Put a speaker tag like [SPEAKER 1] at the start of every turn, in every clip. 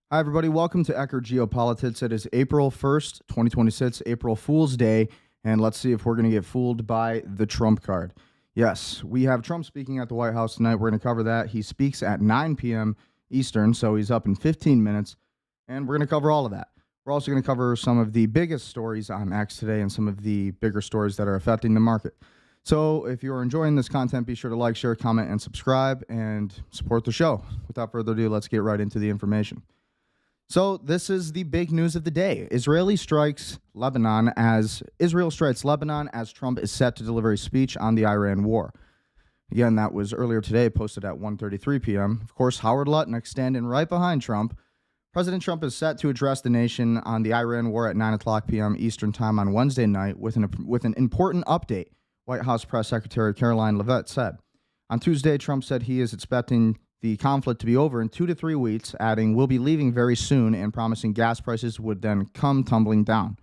[SPEAKER 1] Hi, everybody. Welcome to Ecker Geopolitics. It is April 1st, 2026, April Fool's Day, and let's see if we're going to get fooled by the Trump card. Yes, we have Trump speaking at the White House tonight. We're going to cover that. He speaks at 9 p.m. Eastern, so he's up in 15 minutes, and we're going to cover all of that. We're also going to cover some of the biggest stories on X today and some of the bigger stories that are affecting the market. So if you're enjoying this content, be sure to like, share, comment, and subscribe, and support the show. Without further ado, let's get right into the information. So this is the big news of the day. Israel strikes Lebanon as Trump is set to deliver a speech on the Iran war. Again, that was earlier today, posted at 1:33 p.m. Of course, Howard Lutnick standing right behind Trump. President Trump is set to address the nation on the Iran war at 9 o'clock p.m. Eastern Time on Wednesday night with an important update, White House Press Secretary Caroline Leavitt said. On Tuesday, Trump said he is expecting the conflict to be over in 2 to 3 weeks, adding, "We'll be leaving very soon," and promising gas prices would then come tumbling down.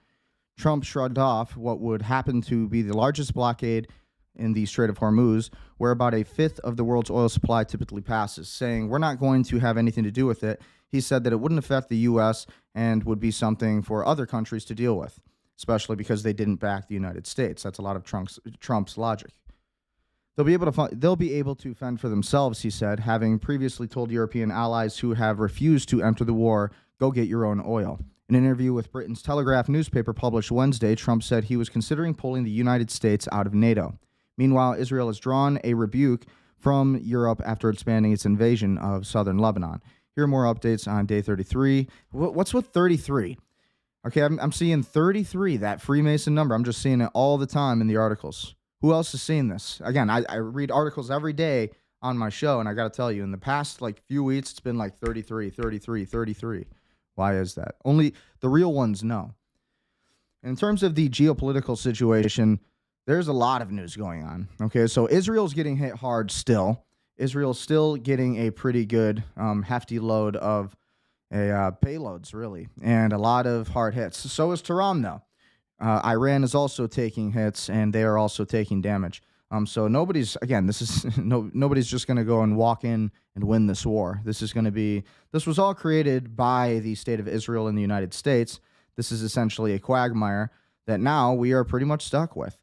[SPEAKER 1] Trump shrugged off what would happen to be the largest blockade in the Strait of Hormuz, where about a fifth of the world's oil supply typically passes, saying, "We're not going to have anything to do with it." He said that it wouldn't affect the U.S. and would be something for other countries to deal with, especially because they didn't back the United States. That's a lot of Trump's logic. They'll be able to fend for themselves, he said, having previously told European allies who have refused to enter the war, "Go get your own oil." In an interview with Britain's Telegraph newspaper published Wednesday, Trump said he was considering pulling the United States out of NATO. Meanwhile, Israel has drawn a rebuke from Europe after expanding its invasion of southern Lebanon. Here are more updates on day 33. What's with 33? Okay, I'm seeing 33, that Freemason number. I'm just seeing it all the time in the articles. Who else has seen this? Again, I read articles every day on my show, and I got to tell you, in the past few weeks, it's been like 33, 33, 33. Why is that? Only the real ones know. In terms of the geopolitical situation, there's a lot of news going on. Okay, so Israel's getting hit hard still. Israel's still getting a pretty good, hefty load of payloads, really, and a lot of hard hits. So is Tehran, though. Iran is also taking hits, and they are also taking damage. So nobody's just going to go and walk in and win this war. This was all created by the state of Israel and the United States. This is essentially a quagmire that now we are pretty much stuck with.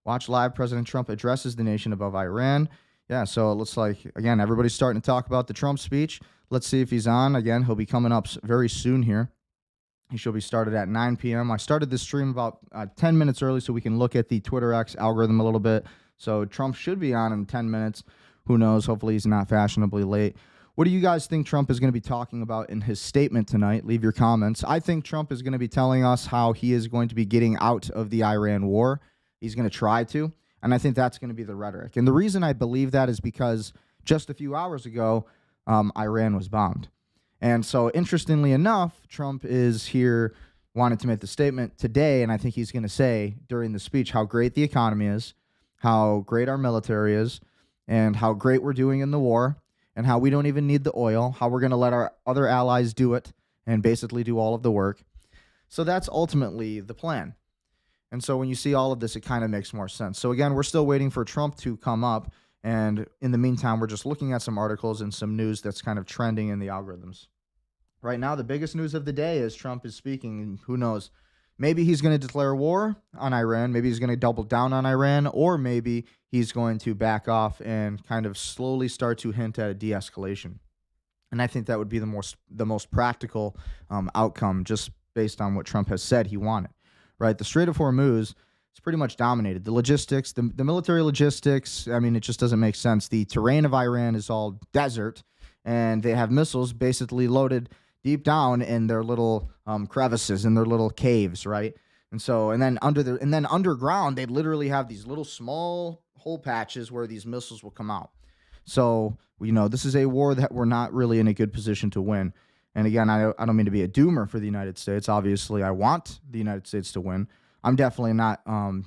[SPEAKER 1] Watch live. President Trump addresses the nation above Iran. Yeah, so it looks like, again, everybody's starting to talk about the Trump speech. Let's see if he's on. Again, he'll be coming up very soon here. He should be started at 9 p.m. I started this stream about 10 minutes early so we can look at the Twitter X algorithm a little bit. So Trump should be on in 10 minutes. Who knows? Hopefully he's not fashionably late. What do you guys think Trump is going to be talking about in his statement tonight? Leave your comments. I think Trump is going to be telling us how he is going to be getting out of the Iran war. He's going to try to. And I think that's going to be the rhetoric. And the reason I believe that is because just a few hours ago, Iran was bombed. And so, interestingly enough, Trump is here wanting to make the statement today, and I think he's going to say during the speech how great the economy is, how great our military is, and how great we're doing in the war, and how we don't even need the oil, how we're going to let our other allies do it and basically do all of the work. So that's ultimately the plan. And so when you see all of this, it kind of makes more sense. So again, we're still waiting for Trump to come up. And in the meantime, we're just looking at some articles and some news that's kind of trending in the algorithms. Right now, the biggest news of the day is Trump is speaking, and who knows, maybe he's going to declare war on Iran, maybe he's going to double down on Iran, or maybe he's going to back off and kind of slowly start to hint at a de-escalation. And I think that would be the most practical outcome, just based on what Trump has said he wanted. Right, the Strait of Hormuz, it's pretty much dominated. The logistics, the military logistics, I mean, it just doesn't make sense. The terrain of Iran is all desert, and they have missiles basically loaded deep down in their little crevices, in their little caves, right? And then underground, they literally have these little small hole patches where these missiles will come out. So, this is a war that we're not really in a good position to win. And again, I don't mean to be a doomer for the United States. Obviously, I want the United States to win. I'm definitely not, I'm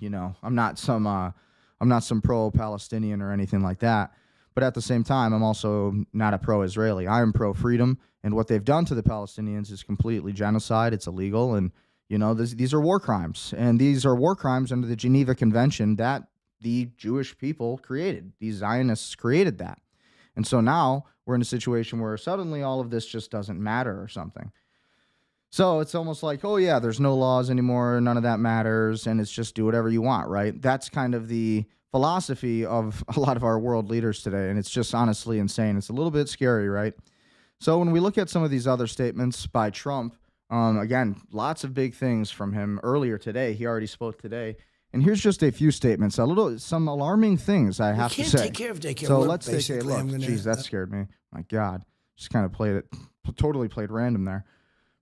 [SPEAKER 1] not some pro-Palestinian or anything like that. But at the same time, I'm also not a pro-Israeli. I am pro-freedom, and what they've done to the Palestinians is completely genocide. It's illegal, and these are war crimes, and these are war crimes under the Geneva Convention that the Jewish people created. These Zionists created that. And so now we're in a situation where suddenly all of this just doesn't matter or something. So it's almost like, oh, yeah, there's no laws anymore. None of that matters. And it's just do whatever you want, right? That's kind of the philosophy of a lot of our world leaders today. And it's just honestly insane. It's a little bit scary, right? So when we look at some of these other statements by Trump, again, lots of big things from him earlier today. He already spoke today. And here's just a few statements, some alarming things I have to say.
[SPEAKER 2] Take care of daycare.
[SPEAKER 1] So let's take a look. Jeez, that scared me. My God. Just kind of totally played random there.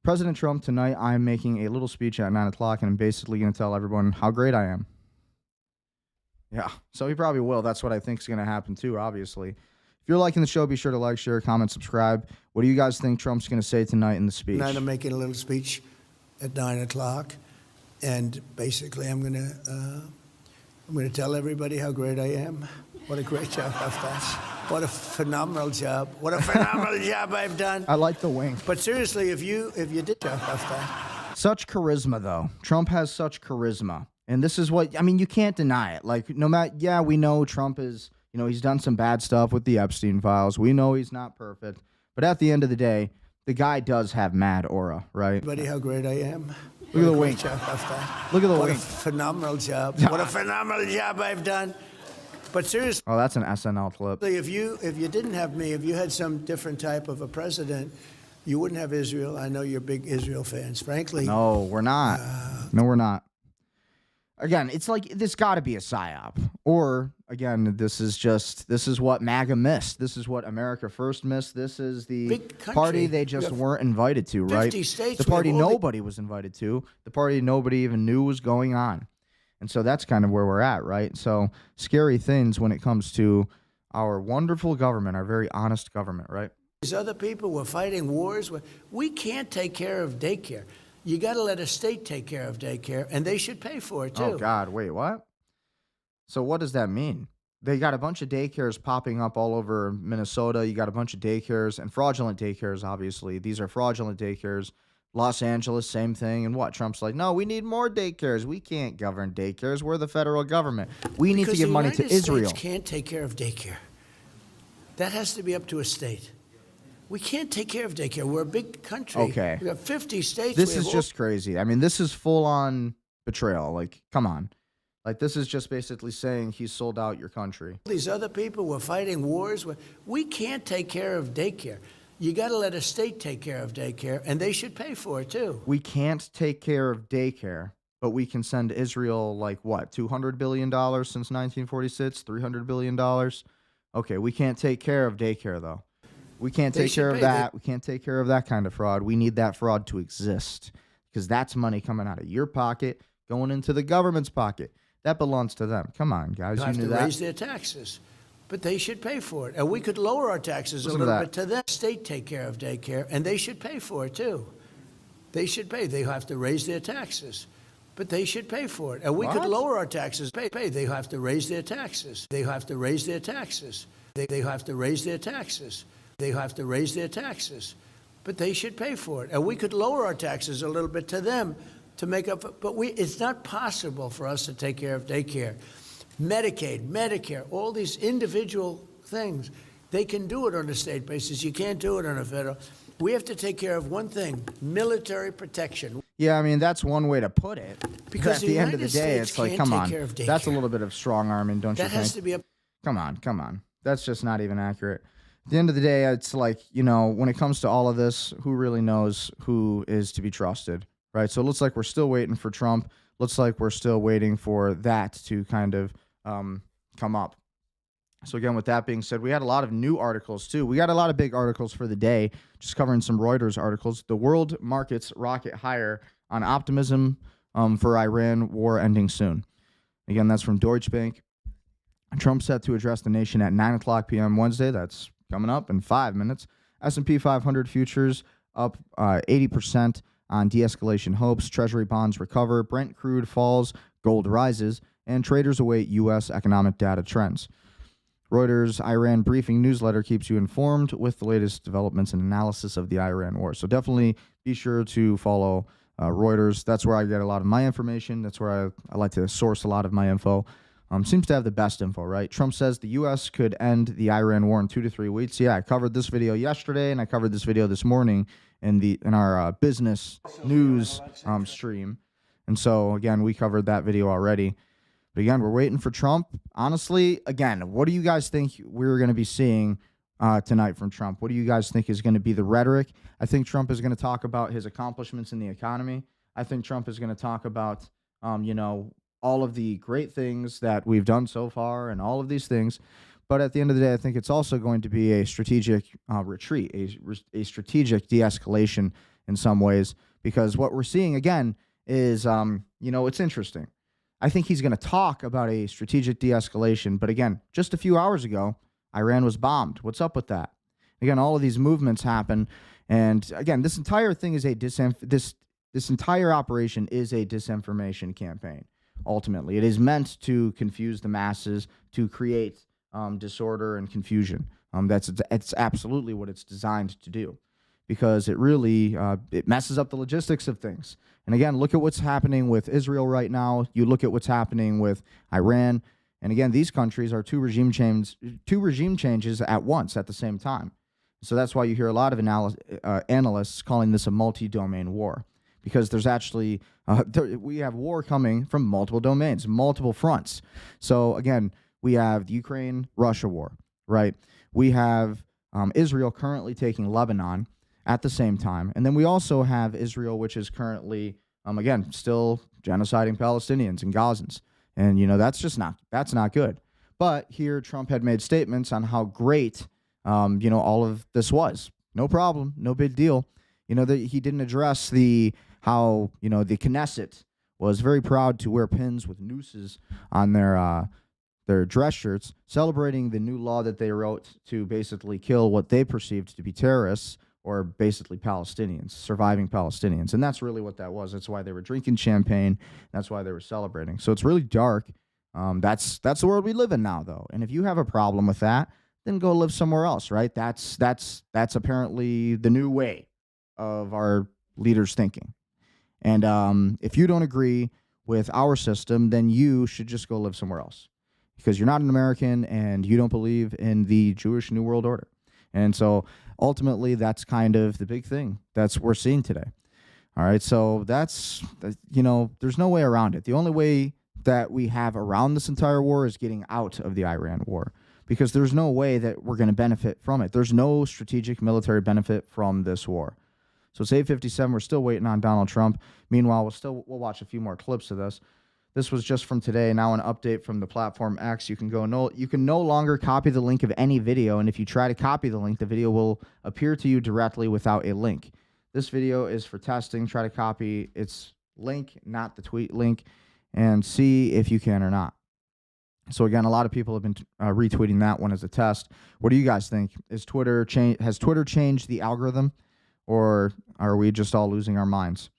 [SPEAKER 1] President Trump, tonight I'm making a little speech at 9 o'clock, and I'm basically going to tell everyone how great I am. Yeah, so he probably will. That's what I think is going to happen too, obviously. If you're liking the show, be sure to like, share, comment, subscribe. What do you guys think Trump's going to say tonight in the speech?
[SPEAKER 2] Tonight I'm making a little speech at 9 o'clock, and basically I'm going to tell everybody how great I am. What a great job I've done. What a phenomenal job. What a phenomenal job I've done.
[SPEAKER 1] I like the wink.
[SPEAKER 2] But seriously, if you did job I've done.
[SPEAKER 1] Such charisma, though. Trump has such charisma. And this is what, I mean, you can't deny it. Like, no matter, yeah, we know Trump is, he's done some bad stuff with the Epstein files. We know he's not perfect. But at the end of the day, the guy does have mad aura, right?
[SPEAKER 2] Everybody, how great I am.
[SPEAKER 1] Look at the wink.
[SPEAKER 2] Job I've done.
[SPEAKER 1] Look at the
[SPEAKER 2] what
[SPEAKER 1] wink.
[SPEAKER 2] A phenomenal job. What a phenomenal job I've done. But seriously,
[SPEAKER 1] oh, that's an SNL clip.
[SPEAKER 2] If you didn't have me, if you had some different type of a president, you wouldn't have Israel. I know you're big Israel fans, frankly.
[SPEAKER 1] No, we're not. No, we're not. Again, it's like this got to be a psyop. Or, again, this is what MAGA missed. This is what America First missed. This is the party they just weren't invited to, right?
[SPEAKER 2] 50 states.
[SPEAKER 1] The party nobody was invited to. The party nobody even knew was going on. And so that's kind of where we're at, right? So scary things when it comes to our wonderful government, our very honest government, right?
[SPEAKER 2] These other people were fighting wars. We can't take care of daycare. You got to let a state take care of daycare, and they should pay for it, too.
[SPEAKER 1] Oh, God, wait, what? So what does that mean? They got a bunch of daycares popping up all over Minnesota. You got a bunch of daycares and fraudulent daycares, obviously. These are fraudulent daycares. Los Angeles, same thing. And what? Trump's like, no, we need more daycares. We can't govern daycares. We're the federal government. We need to give money to Israel.
[SPEAKER 2] The United States can't take care of daycare. That has to be up to a state. We can't take care of daycare. We're a big country.
[SPEAKER 1] Okay.
[SPEAKER 2] We have 50 states.
[SPEAKER 1] This is just crazy. I mean, this is full-on betrayal. Like, come on. Like, this is just basically saying he's sold out your country.
[SPEAKER 2] These other people were fighting wars. We can't take care of daycare. You got to let a state take care of daycare, and they should pay for it, too.
[SPEAKER 1] We can't take care of daycare, but we can send Israel, like, what, $200 billion since 1946? $300 billion? Okay, we can't take care of daycare, though. We can't take care of that. We can't take care of that kind of fraud. We need that fraud to exist because that's money coming out of your pocket, going into the government's pocket. That belongs to them. Come on, guys.
[SPEAKER 2] You have to raise their taxes. But they should pay for it. And we could lower our taxes a little bit to them. State take care of daycare, and they should pay for it, too. They should pay. They have to raise their taxes. But they should pay for it. And we could lower our taxes. Pay. They have to raise their taxes. They have to raise their taxes. They have to raise their taxes. They have to raise their taxes. But they should pay for it. And we could lower our taxes a little bit to them to make up. But it's not possible for us to take care of daycare. Medicaid, Medicare, all these individual things, they can do it on a state basis. You can't do it on a federal. We have to take care of one thing, military protection.
[SPEAKER 1] Yeah, I mean, that's one way to put it. Because at the end of the day, it's like, come on. That's a little bit of strong arming, don't you think?
[SPEAKER 2] That has to be
[SPEAKER 1] Come on. That's just not even accurate. At the end of the day, it's like, when it comes to all of this, who really knows who is to be trusted, right? So it looks like we're still waiting for Trump. Looks like we're still waiting for that to kind of come up. So again, with that being said, we had a lot of new articles too. We got a lot of big articles for the day, just covering some Reuters articles. The world markets rocket higher on optimism for Iran war ending soon. Again, that's from Deutsche Bank. Trump set to address the nation at 9 o'clock p.m. Wednesday. That's coming up in 5 minutes. S&P 500 futures up 80% on de-escalation hopes. Treasury bonds recover. Brent crude falls. Gold rises. And traders await U.S. economic data trends. Reuters Iran briefing newsletter keeps you informed with the latest developments and analysis of the Iran war. So definitely be sure to follow Reuters. That's where I get a lot of my information. That's where I like to source a lot of my info. seems to have the best info, right? Trump says the U.S. could end the Iran war in 2 to 3 weeks. Yeah, I covered this video yesterday, and I covered this video this morning in our business news stream. And so, again, we covered that video already. But again, we're waiting for Trump. Honestly, again, what do you guys think we're going to be seeing tonight from Trump? What do you guys think is going to be the rhetoric? I think Trump is going to talk about his accomplishments in the economy. I think Trump is going to talk about, all of the great things that we've done so far and all of these things. But at the end of the day, I think it's also going to be a strategic retreat, a strategic de-escalation in some ways, because what we're seeing, again, is, it's interesting. I think he's going to talk about a strategic de-escalation. But again, just a few hours ago, Iran was bombed. What's up with that? Again, all of these movements happen. And again, this entire thing is this entire operation is a disinformation campaign. Ultimately, it is meant to confuse the masses, to create disorder and confusion. It's absolutely what it's designed to do, because it really it messes up the logistics of things. And again, look at what's happening with Israel right now. You look at what's happening with Iran, and again, these countries are two regime changes at once at the same time. So that's why you hear a lot of analysts calling this a multi-domain war. Because there's actually, we have war coming from multiple domains, multiple fronts. So again, we have the Ukraine-Russia war, right? We have Israel currently taking Lebanon at the same time. And then we also have Israel, which is currently, again, still genociding Palestinians and Gazans. And, that's not good. But here Trump had made statements on how great, all of this was. No problem, no big deal. That he didn't address how the Knesset was very proud to wear pins with nooses on their dress shirts, celebrating the new law that they wrote to basically kill what they perceived to be terrorists, or basically Palestinians, surviving Palestinians. And that's really what that was. That's why they were drinking champagne. That's why they were celebrating. So it's really dark. That's the world we live in now, though. And if you have a problem with that, then go live somewhere else, right? That's apparently the new way of our leaders thinking. And if you don't agree with our system, then you should just go live somewhere else, because you're not an American and you don't believe in the Jewish New World Order. And so ultimately, that's kind of the big thing that's we're seeing today. All right, so there's no way around it. The only way that we have around this entire war is getting out of the Iran war, because there's no way that we're going to benefit from it. There's no strategic military benefit from this war. So it's 8:57. We're still waiting on Donald Trump. Meanwhile, we'll watch a few more clips of this. This was just from today. Now an update from the platform X. You can no longer copy the link of any video, and if you try to copy the link, the video will appear to you directly without a link. This video is for testing. Try to copy its link, not the tweet link, and see if you can or not. So again, a lot of people have been retweeting that one as a test. What do you guys think? Has Twitter changed the algorithm? Or are we just all losing our minds?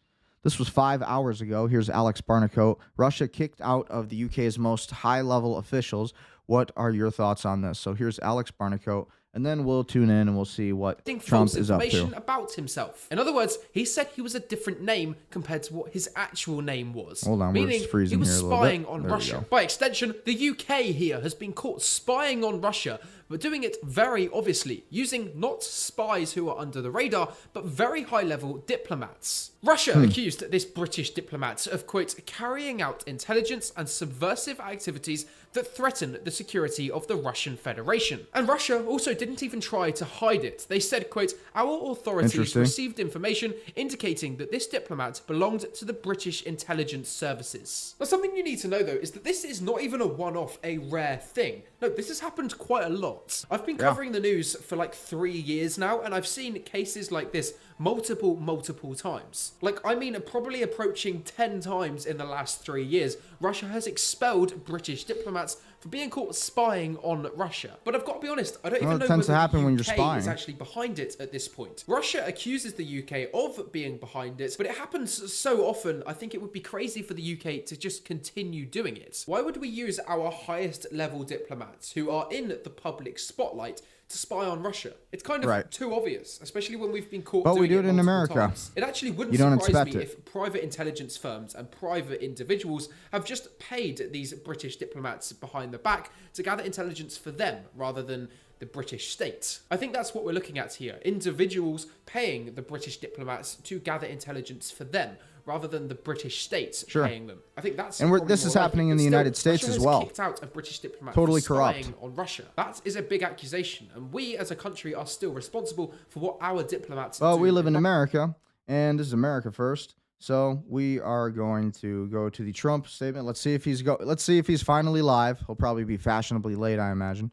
[SPEAKER 1] This was 5 hours ago. Here's Alex Barnicoat. Russia kicked out of the UK's most high-level officials. What are your thoughts on this? So here's Alex Barnicoat, and then we'll tune in and we'll see what Trump is up to.
[SPEAKER 3] Information about himself. In other words, he said he was a different name compared to what his actual name was.
[SPEAKER 1] Hold on, we're just freezing here a little bit.
[SPEAKER 3] He was spying on Russia. By extension, the UK here has been caught spying on Russia, but doing it very obviously, using not spies who are under the radar, but very high-level diplomats. Russia accused this British diplomat of, quote, carrying out intelligence and subversive activities that threaten the security of the Russian Federation. And Russia also didn't even try to hide it. They said, quote, our authorities received information indicating that this diplomat belonged to the British intelligence services. Now, something you need to know, though, is that this is not even a one-off, a rare thing. No, this has happened quite a lot. I've been covering the news for like 3 years now, and I've seen cases like this multiple times. Like, I mean, probably approaching 10 times in the last 3 years, Russia has expelled British diplomats for being caught spying on Russia. But I've got to be honest, I don't even know whether the UK is actually behind it at this point. Russia accuses the UK of being behind it, but it happens so often, I think it would be crazy for the UK to just continue doing it. Why would we use our highest level diplomats who are in the public spotlight to spy on Russia. It's kind of
[SPEAKER 1] Right.
[SPEAKER 3] too obvious, especially when we've been caught
[SPEAKER 1] But
[SPEAKER 3] doing
[SPEAKER 1] we do it in
[SPEAKER 3] multiple
[SPEAKER 1] America.
[SPEAKER 3] times. It actually wouldn't
[SPEAKER 1] You don't
[SPEAKER 3] surprise me
[SPEAKER 1] expect it.
[SPEAKER 3] if private intelligence firms and private individuals have just paid these British diplomats behind the back to gather intelligence for them rather than the British state. I think that's what we're looking at here. Individuals paying the British diplomats to gather intelligence for them rather than the British state paying them. I think that's
[SPEAKER 1] this is happening in the United States
[SPEAKER 3] Russia
[SPEAKER 1] as
[SPEAKER 3] has
[SPEAKER 1] well.
[SPEAKER 3] Kicked out a British diplomat
[SPEAKER 1] Totally
[SPEAKER 3] for spying
[SPEAKER 1] corrupt.
[SPEAKER 3] on Russia. That is a big accusation, and we as a country are still responsible for what our diplomats
[SPEAKER 1] Well,
[SPEAKER 3] do.
[SPEAKER 1] we live in America, and this is America first. So we are going to go to the Trump statement. Let's see if he's finally live. He'll probably be fashionably late, I imagine.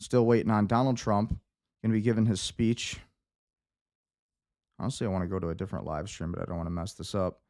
[SPEAKER 1] Still waiting on Donald Trump. Going to be giving his speech. Honestly, I want to go to a different live stream, but I don't want to mess this up.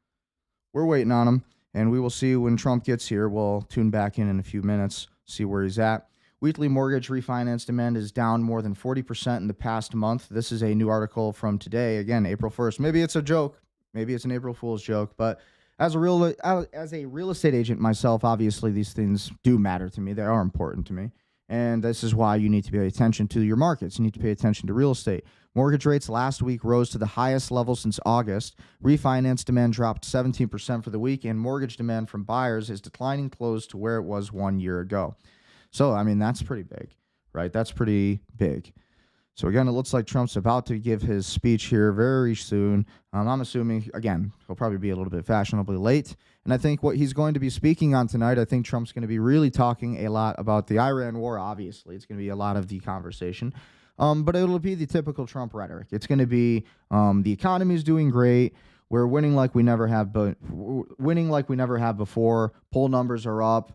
[SPEAKER 1] We're waiting on him, and we will see when Trump gets here. We'll tune back in a few minutes, see where he's at. Weekly mortgage refinance demand is down more than 40% in the past month. This is a new article from today, again, April 1st. Maybe it's a joke. Maybe it's an April Fool's joke, but as a real estate agent myself, obviously these things do matter to me. They are important to me. And this is why you need to pay attention to your markets. You need to pay attention to real estate. Mortgage rates last week rose to the highest level since August. Refinance demand dropped 17% for the week, and mortgage demand from buyers is declining close to where it was 1 year ago. So, I mean, that's pretty big, right? That's pretty big. So, again, it looks like Trump's about to give his speech here very soon. I'm assuming, again, he'll probably be a little bit fashionably late. And I think what he's going to be speaking on tonight, I think Trump's going to be really talking a lot about the Iran war, obviously. It's going to be a lot of the conversation. But it'll be the typical Trump rhetoric. It's going to be the economy is doing great. We're winning like we never have, before. Poll numbers are up.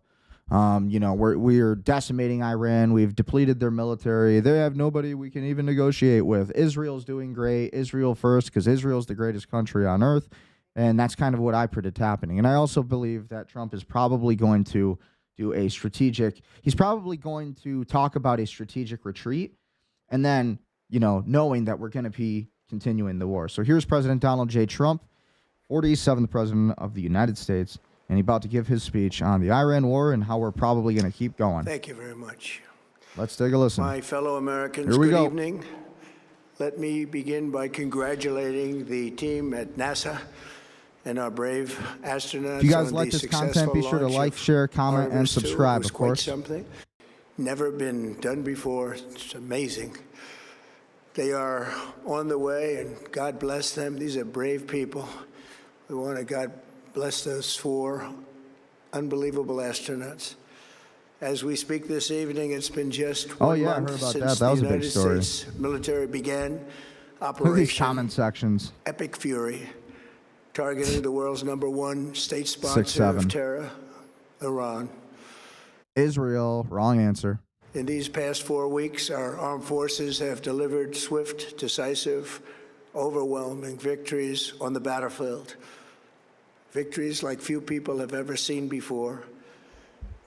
[SPEAKER 1] We're decimating Iran. We've depleted their military. They have nobody we can even negotiate with. Israel's doing great. Israel first, because Israel's the greatest country on earth. And that's kind of what I predict happening. And I also believe that Trump is probably going to do he's probably going to talk about a strategic retreat. And then, knowing that we're going to be continuing the war. So here's President Donald J. Trump, 47th President of the United States. And he's about to give his speech on the Iran war and how we're probably going to keep going.
[SPEAKER 2] Thank you very much.
[SPEAKER 1] Let's take a listen.
[SPEAKER 2] My fellow Americans,
[SPEAKER 1] Here we
[SPEAKER 2] good
[SPEAKER 1] go.
[SPEAKER 2] evening. Let me begin by congratulating the team at NASA and our brave astronauts.
[SPEAKER 1] If you guys
[SPEAKER 2] on
[SPEAKER 1] like
[SPEAKER 2] the
[SPEAKER 1] this content,
[SPEAKER 2] successful
[SPEAKER 1] be sure to
[SPEAKER 2] launch
[SPEAKER 1] like,
[SPEAKER 2] of
[SPEAKER 1] share, comment, and
[SPEAKER 2] Artemis II.
[SPEAKER 1] subscribe,
[SPEAKER 2] It was
[SPEAKER 1] of course.
[SPEAKER 2] Quite something. Never been done before. It's amazing. They are on the way, and God bless them. These are brave people. We want to God bless those 4 unbelievable astronauts. As we speak this evening, it's been just 1
[SPEAKER 1] I
[SPEAKER 2] month
[SPEAKER 1] heard about
[SPEAKER 2] since
[SPEAKER 1] that. That was
[SPEAKER 2] the
[SPEAKER 1] a big
[SPEAKER 2] United
[SPEAKER 1] story.
[SPEAKER 2] States military began
[SPEAKER 1] Look at these
[SPEAKER 2] Operation
[SPEAKER 1] comment sections.
[SPEAKER 2] Epic Fury, targeting the world's #1 state sponsor
[SPEAKER 1] 6-7.
[SPEAKER 2] of terror, Iran.
[SPEAKER 1] Israel, wrong answer.
[SPEAKER 2] In these past 4 weeks, our armed forces have delivered swift, decisive, overwhelming victories on the battlefield. Victories like few people have ever seen before.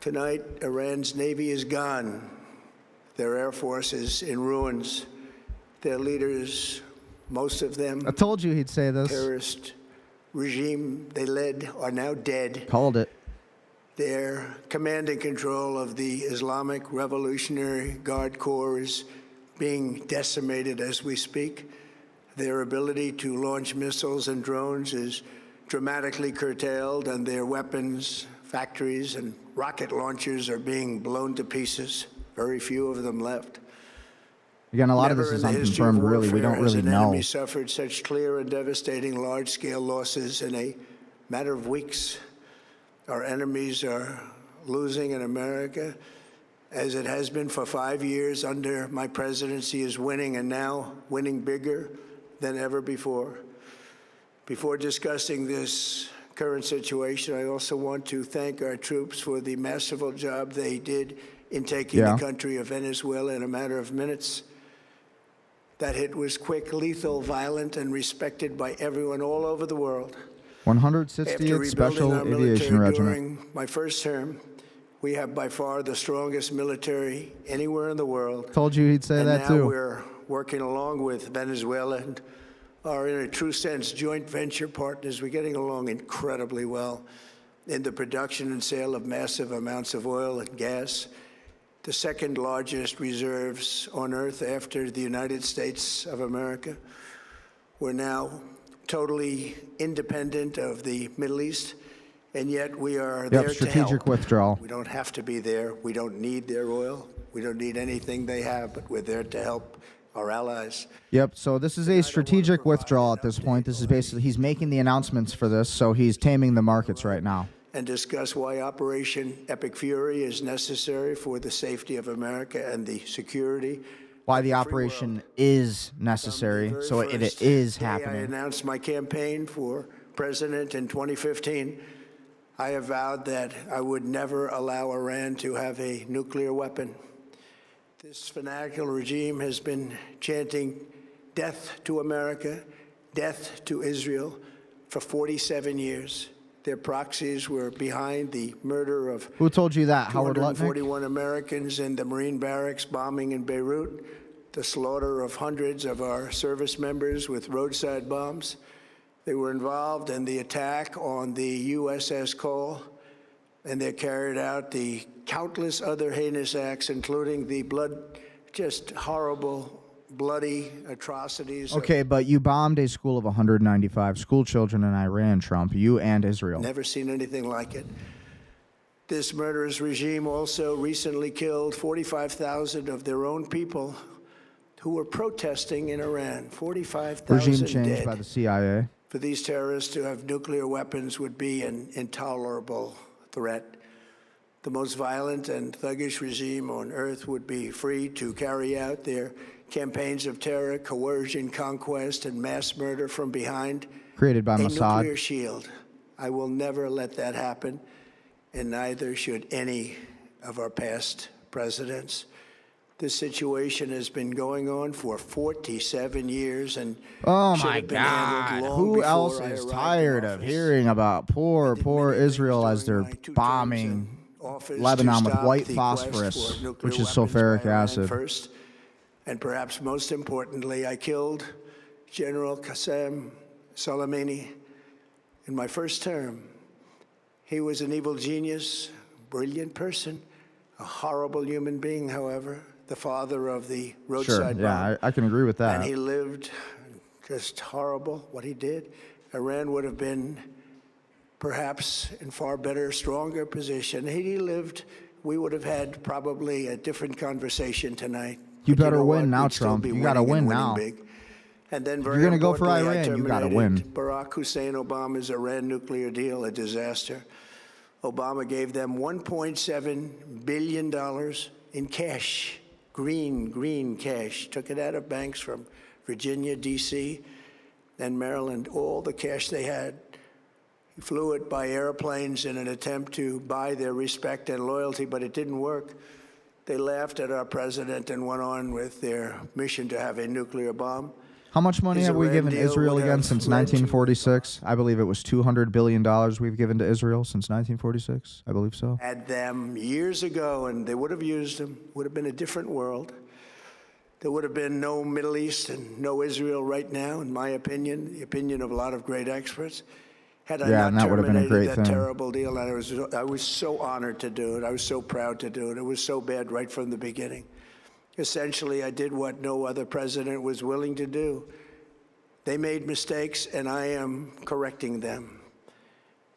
[SPEAKER 2] Tonight, Iran's Navy is gone. Their Air Force is in ruins. Their leaders, most of them,
[SPEAKER 1] I told you he'd say this.
[SPEAKER 2] terrorist regime they led, are now dead.
[SPEAKER 1] Called it.
[SPEAKER 2] Their command and control of the Islamic Revolutionary Guard Corps is being decimated as we speak. Their ability to launch missiles and drones is dramatically curtailed, and their weapons, factories, and rocket launchers are being blown to pieces. Very few of them left.
[SPEAKER 1] Again, a lot of
[SPEAKER 2] Never
[SPEAKER 1] this is
[SPEAKER 2] in the history of
[SPEAKER 1] unconfirmed, really. We
[SPEAKER 2] warfare
[SPEAKER 1] don't
[SPEAKER 2] has
[SPEAKER 1] really
[SPEAKER 2] an
[SPEAKER 1] know.
[SPEAKER 2] enemy suffered such clear and devastating large-scale losses in a matter of weeks. Our enemies are losing, in America, as it has been for 5 years under my presidency, is winning, and now winning bigger than ever before. Before discussing this current situation, I also want to thank our troops for the masterful job they did in taking the country of Venezuela in a matter of minutes. That hit was quick, lethal, violent, and respected by everyone all over the world.
[SPEAKER 1] 160th Special Aviation Regiment.
[SPEAKER 2] During my first term, we have by far the strongest military anywhere in the world.
[SPEAKER 1] Told you he'd say
[SPEAKER 2] And
[SPEAKER 1] that
[SPEAKER 2] now
[SPEAKER 1] too.
[SPEAKER 2] we're working along with Venezuela and are, in a true sense, joint venture partners. We're getting along incredibly well in the production and sale of massive amounts of oil and gas. the second largest reserves on Earth after the United States of America. We're now totally independent of the Middle East, and yet we are there to help.
[SPEAKER 1] Strategic withdrawal.
[SPEAKER 2] We don't have to be there. We don't need their oil. We don't need anything they have, but we're there to help our allies.
[SPEAKER 1] Yep, so this is a strategic withdrawal at this point. This is basically, he's making the announcements for this, so he's taming the markets right now.
[SPEAKER 2] And discuss why Operation Epic Fury is necessary for the safety of America and the security.
[SPEAKER 1] Why the operation is necessary, so it is
[SPEAKER 2] I
[SPEAKER 1] happening.
[SPEAKER 2] announced my campaign for president in 2015. I have vowed that I would never allow Iran to have a nuclear weapon. This fanatical regime has been chanting death to America, death to Israel for 47 years. Their proxies were behind the murder of
[SPEAKER 1] Who told you that, Howard Lutnick?
[SPEAKER 2] 241 Americans in the Marine barracks bombing in Beirut, the slaughter of hundreds of our service members with roadside bombs. They were involved in the attack on the USS Cole, and they carried out the countless other heinous acts, including the just horrible, bloody atrocities.
[SPEAKER 1] Okay, but you bombed a school of 195 school children in Iran, Trump, you and Israel.
[SPEAKER 2] Never seen anything like it. This murderous regime also recently killed 45,000 of their own people who were protesting in Iran. 45,000
[SPEAKER 1] Regime change
[SPEAKER 2] dead.
[SPEAKER 1] by the CIA.
[SPEAKER 2] For these terrorists to have nuclear weapons would be an intolerable threat. The most violent and thuggish regime on earth would be free to carry out their campaigns of terror, coercion, conquest, and mass murder from behind
[SPEAKER 1] Created by
[SPEAKER 2] a
[SPEAKER 1] Mossad.
[SPEAKER 2] nuclear shield. I will never let that happen, and neither should any of our past presidents. This situation has been going on for 47 years and
[SPEAKER 1] Oh
[SPEAKER 2] should
[SPEAKER 1] my
[SPEAKER 2] have been handled
[SPEAKER 1] God.
[SPEAKER 2] long
[SPEAKER 1] Who
[SPEAKER 2] before
[SPEAKER 1] else
[SPEAKER 2] I
[SPEAKER 1] is
[SPEAKER 2] arrived
[SPEAKER 1] tired
[SPEAKER 2] in
[SPEAKER 1] of
[SPEAKER 2] office.
[SPEAKER 1] hearing about poor
[SPEAKER 2] Many things
[SPEAKER 1] Israel as they're
[SPEAKER 2] during my 2 terms
[SPEAKER 1] bombing
[SPEAKER 2] in office
[SPEAKER 1] Lebanon
[SPEAKER 2] to
[SPEAKER 1] with
[SPEAKER 2] stop
[SPEAKER 1] white
[SPEAKER 2] the quest
[SPEAKER 1] phosphorus,
[SPEAKER 2] for nuclear
[SPEAKER 1] which is
[SPEAKER 2] weapons by
[SPEAKER 1] sulfuric
[SPEAKER 2] Iran
[SPEAKER 1] acid?
[SPEAKER 2] First, and perhaps most importantly, I killed General Qasem Soleimani in my first term. He was an evil genius, brilliant person, a horrible human being, however, the father of the
[SPEAKER 1] Sure,
[SPEAKER 2] roadside bomb.
[SPEAKER 1] yeah, I can agree with
[SPEAKER 2] And
[SPEAKER 1] that.
[SPEAKER 2] he lived just horrible, what he did. Iran would have been perhaps in far better, stronger position. Had he lived, we would have had probably a different conversation tonight.
[SPEAKER 1] You
[SPEAKER 2] But
[SPEAKER 1] better
[SPEAKER 2] know
[SPEAKER 1] win
[SPEAKER 2] what?
[SPEAKER 1] now,
[SPEAKER 2] We'd still
[SPEAKER 1] Trump.
[SPEAKER 2] be
[SPEAKER 1] You gotta
[SPEAKER 2] winning and
[SPEAKER 1] win
[SPEAKER 2] winning
[SPEAKER 1] now.
[SPEAKER 2] big. And then
[SPEAKER 1] you're gonna go for
[SPEAKER 2] importantly, I
[SPEAKER 1] Iran, you gotta
[SPEAKER 2] terminated
[SPEAKER 1] win.
[SPEAKER 2] Barack Hussein Obama's Iran nuclear deal, a disaster. Obama gave them $1.7 billion in cash, green cash. Took it out of banks from Virginia, D.C., and Maryland, all the cash they had. He flew it by airplanes in an attempt to buy their respect and loyalty, but it didn't work. They laughed at our president and went on with their mission to have a nuclear bomb.
[SPEAKER 1] How much money
[SPEAKER 2] His
[SPEAKER 1] have we
[SPEAKER 2] Iran
[SPEAKER 1] given
[SPEAKER 2] deal
[SPEAKER 1] Israel
[SPEAKER 2] would
[SPEAKER 1] again
[SPEAKER 2] have
[SPEAKER 1] since
[SPEAKER 2] led to
[SPEAKER 1] 1946? I believe it was $200 billion we've given to Israel since 1946. I believe so.
[SPEAKER 2] Had them years ago, and they would have used them. Would have been a different world. There would have been no Middle East and no Israel right now, in my opinion, the opinion of a lot of great experts. Had I
[SPEAKER 1] Yeah,
[SPEAKER 2] not
[SPEAKER 1] and that would have been a
[SPEAKER 2] terminated
[SPEAKER 1] great
[SPEAKER 2] that
[SPEAKER 1] thing.
[SPEAKER 2] terrible deal, and I was so honored to do it. I was so proud to do it. It was so bad right from the beginning. Essentially, I did what no other president was willing to do. They made mistakes, and I am correcting them.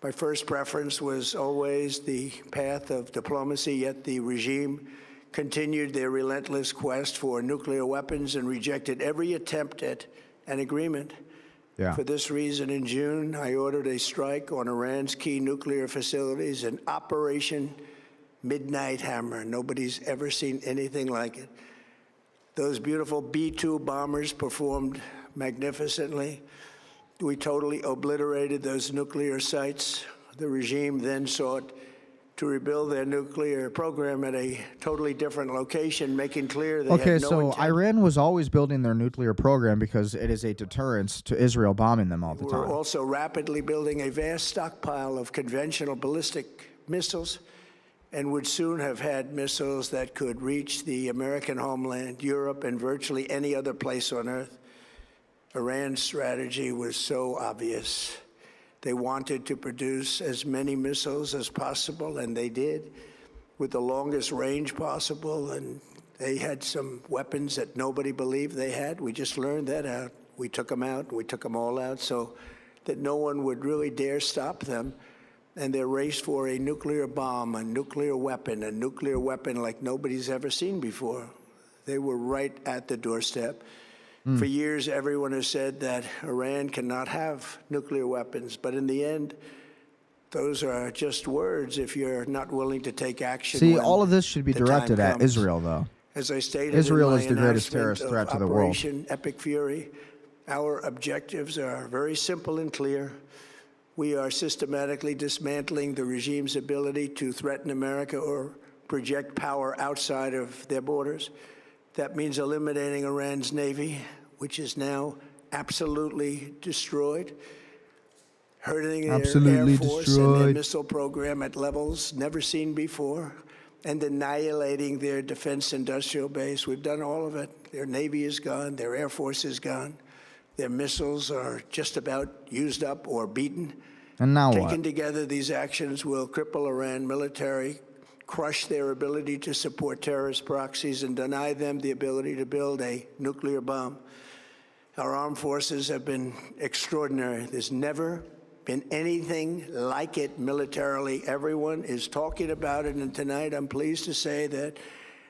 [SPEAKER 2] My first preference was always the path of diplomacy, yet the regime continued their relentless quest for nuclear weapons and rejected every attempt at an agreement.
[SPEAKER 1] Yeah.
[SPEAKER 2] For this reason, in June, I ordered a strike on Iran's key nuclear facilities, an Operation Midnight Hammer. Nobody's ever seen anything like it. Those beautiful B-2 bombers performed magnificently. We totally obliterated those nuclear sites. The regime then sought to rebuild their nuclear program at a totally different location, making clear they
[SPEAKER 1] Okay,
[SPEAKER 2] had no
[SPEAKER 1] so
[SPEAKER 2] intent.
[SPEAKER 1] Iran was always building their nuclear program because it is a deterrence to Israel bombing them all the
[SPEAKER 2] We're
[SPEAKER 1] time.
[SPEAKER 2] also rapidly building a vast stockpile of conventional ballistic missiles and would soon have had missiles that could reach the American homeland, Europe, and virtually any other place on Earth. Iran's strategy was so obvious. They wanted to produce as many missiles as possible, and they did. with the longest range possible, and they had some weapons that nobody believed they had. We just learned that out. We took them out. We took them all out so that no one would really dare stop them. And their race for a nuclear bomb, a nuclear weapon like nobody's ever seen before. They were right at the doorstep. For years, everyone has said that Iran cannot have nuclear weapons, but in the end, those are just words if you're not willing to take action.
[SPEAKER 1] See, all of this should be directed at Israel, though.
[SPEAKER 2] As I stated,
[SPEAKER 1] Israel
[SPEAKER 2] in my
[SPEAKER 1] is the greatest
[SPEAKER 2] announcement
[SPEAKER 1] terrorist
[SPEAKER 2] of
[SPEAKER 1] threat to the world.
[SPEAKER 2] Operation Epic Fury, our objectives are very simple and clear. We are systematically dismantling the regime's ability to threaten America or project power outside of their borders. That means eliminating Iran's Navy, which is now absolutely destroyed, hurting their Air Force and their missile program at levels never seen before, and annihilating their defense industrial base. We've done all of it. Their Navy is gone. Their Air Force is gone. Their missiles are just about used up or beaten.
[SPEAKER 1] And now
[SPEAKER 2] Taken
[SPEAKER 1] what?
[SPEAKER 2] together, these actions will cripple Iran military, crush their ability to support terrorist proxies, and deny them the ability to build a nuclear bomb. Our armed forces have been extraordinary. There's never been anything like it militarily. Everyone is talking about it, and tonight I'm pleased to say that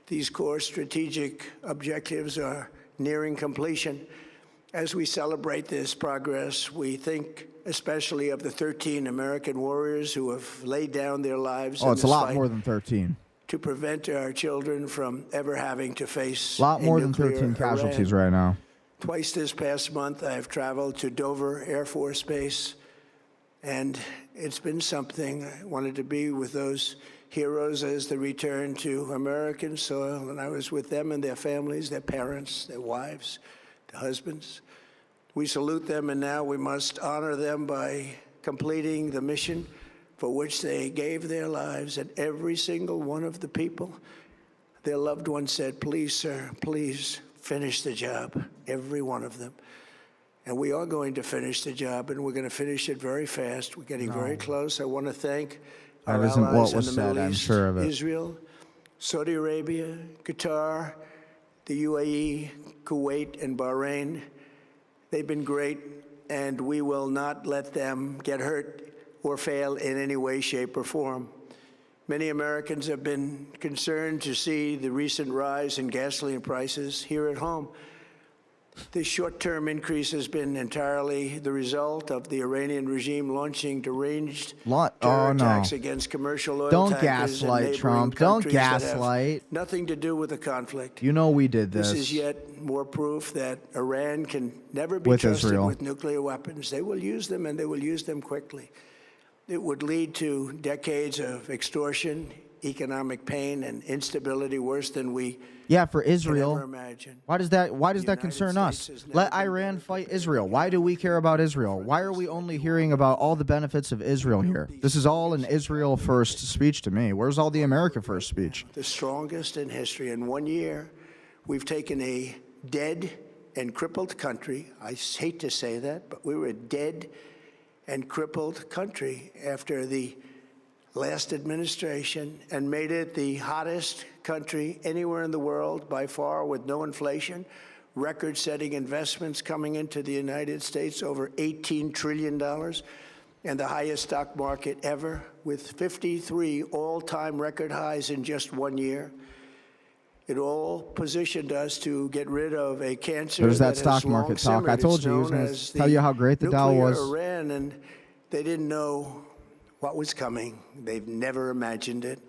[SPEAKER 2] these core strategic objectives are nearing completion. As we celebrate this progress, we think especially of the 13 American warriors who have laid down their lives
[SPEAKER 1] Oh,
[SPEAKER 2] in
[SPEAKER 1] it's a
[SPEAKER 2] this
[SPEAKER 1] lot
[SPEAKER 2] fight
[SPEAKER 1] more than 13.
[SPEAKER 2] to prevent our children from ever having to face
[SPEAKER 1] A lot more than
[SPEAKER 2] nuclear
[SPEAKER 1] 13 casualties
[SPEAKER 2] Iran.
[SPEAKER 1] right now.
[SPEAKER 2] Twice this past month, I have traveled to Dover Air Force Base, and it's been something. I wanted to be with those heroes as they return to American soil, and I was with them and their families, their parents, their wives, their husbands. We salute them, and now we must honor them by completing the mission for which they gave their lives. And every single one of the people, their loved ones said, please, sir, please finish the job, every one of them. And we are going to finish the job, and we're going to finish it very fast. We're getting very close. I want to thank our
[SPEAKER 1] That isn't
[SPEAKER 2] allies
[SPEAKER 1] what
[SPEAKER 2] in
[SPEAKER 1] was
[SPEAKER 2] the
[SPEAKER 1] said,
[SPEAKER 2] Middle
[SPEAKER 1] I'm
[SPEAKER 2] East,
[SPEAKER 1] sure of it.
[SPEAKER 2] Israel, Saudi Arabia, Qatar, the UAE, Kuwait, and Bahrain. They've been great, and we will not let them get hurt or fail in any way, shape, or form. Many Americans have been concerned to see the recent rise in gasoline prices here at home. This short-term increase has been entirely the result of the Iranian regime launching deranged terror attacks against commercial oil
[SPEAKER 1] Don't
[SPEAKER 2] tankers and
[SPEAKER 1] gaslight,
[SPEAKER 2] neighboring
[SPEAKER 1] Trump. Don't
[SPEAKER 2] countries that have
[SPEAKER 1] gaslight.
[SPEAKER 2] nothing to do with the conflict.
[SPEAKER 1] You know we did this.
[SPEAKER 2] This is yet more proof that Iran can never be
[SPEAKER 1] With
[SPEAKER 2] trusted
[SPEAKER 1] Israel.
[SPEAKER 2] with nuclear weapons. They will use them, and they will use them quickly. It would lead to decades of extortion, economic pain, and instability worse than we
[SPEAKER 1] Yeah, for
[SPEAKER 2] can
[SPEAKER 1] Israel.
[SPEAKER 2] ever imagine.
[SPEAKER 1] Why does that
[SPEAKER 2] United
[SPEAKER 1] concern
[SPEAKER 2] States
[SPEAKER 1] us?
[SPEAKER 2] has never
[SPEAKER 1] Let
[SPEAKER 2] been
[SPEAKER 1] Iran
[SPEAKER 2] better
[SPEAKER 1] fight
[SPEAKER 2] prepared
[SPEAKER 1] Israel.
[SPEAKER 2] to
[SPEAKER 1] Why do we care about Israel? Why are we only hearing about all the benefits of Israel here? This is all an Israel first speech to me. Where's all the America first speech?
[SPEAKER 2] The strongest in history. In 1 year, we've taken a dead and crippled country. I hate to say that, but we were a dead and crippled country after the last administration and made it the hottest country anywhere in the world by far, with no inflation, record-setting investments coming into the United States, over $18 trillion, and the highest stock market ever, with 53 all-time record highs in just 1 year. It all positioned us to get rid of a cancer.
[SPEAKER 1] There's that
[SPEAKER 2] has
[SPEAKER 1] stock
[SPEAKER 2] long
[SPEAKER 1] market talk. I
[SPEAKER 2] simmered.
[SPEAKER 1] told
[SPEAKER 2] It's
[SPEAKER 1] you he was
[SPEAKER 2] known
[SPEAKER 1] going
[SPEAKER 2] as
[SPEAKER 1] to tell you how great the Dow
[SPEAKER 2] nuclear
[SPEAKER 1] was.
[SPEAKER 2] Iran, and they didn't know what was coming. They've never imagined it.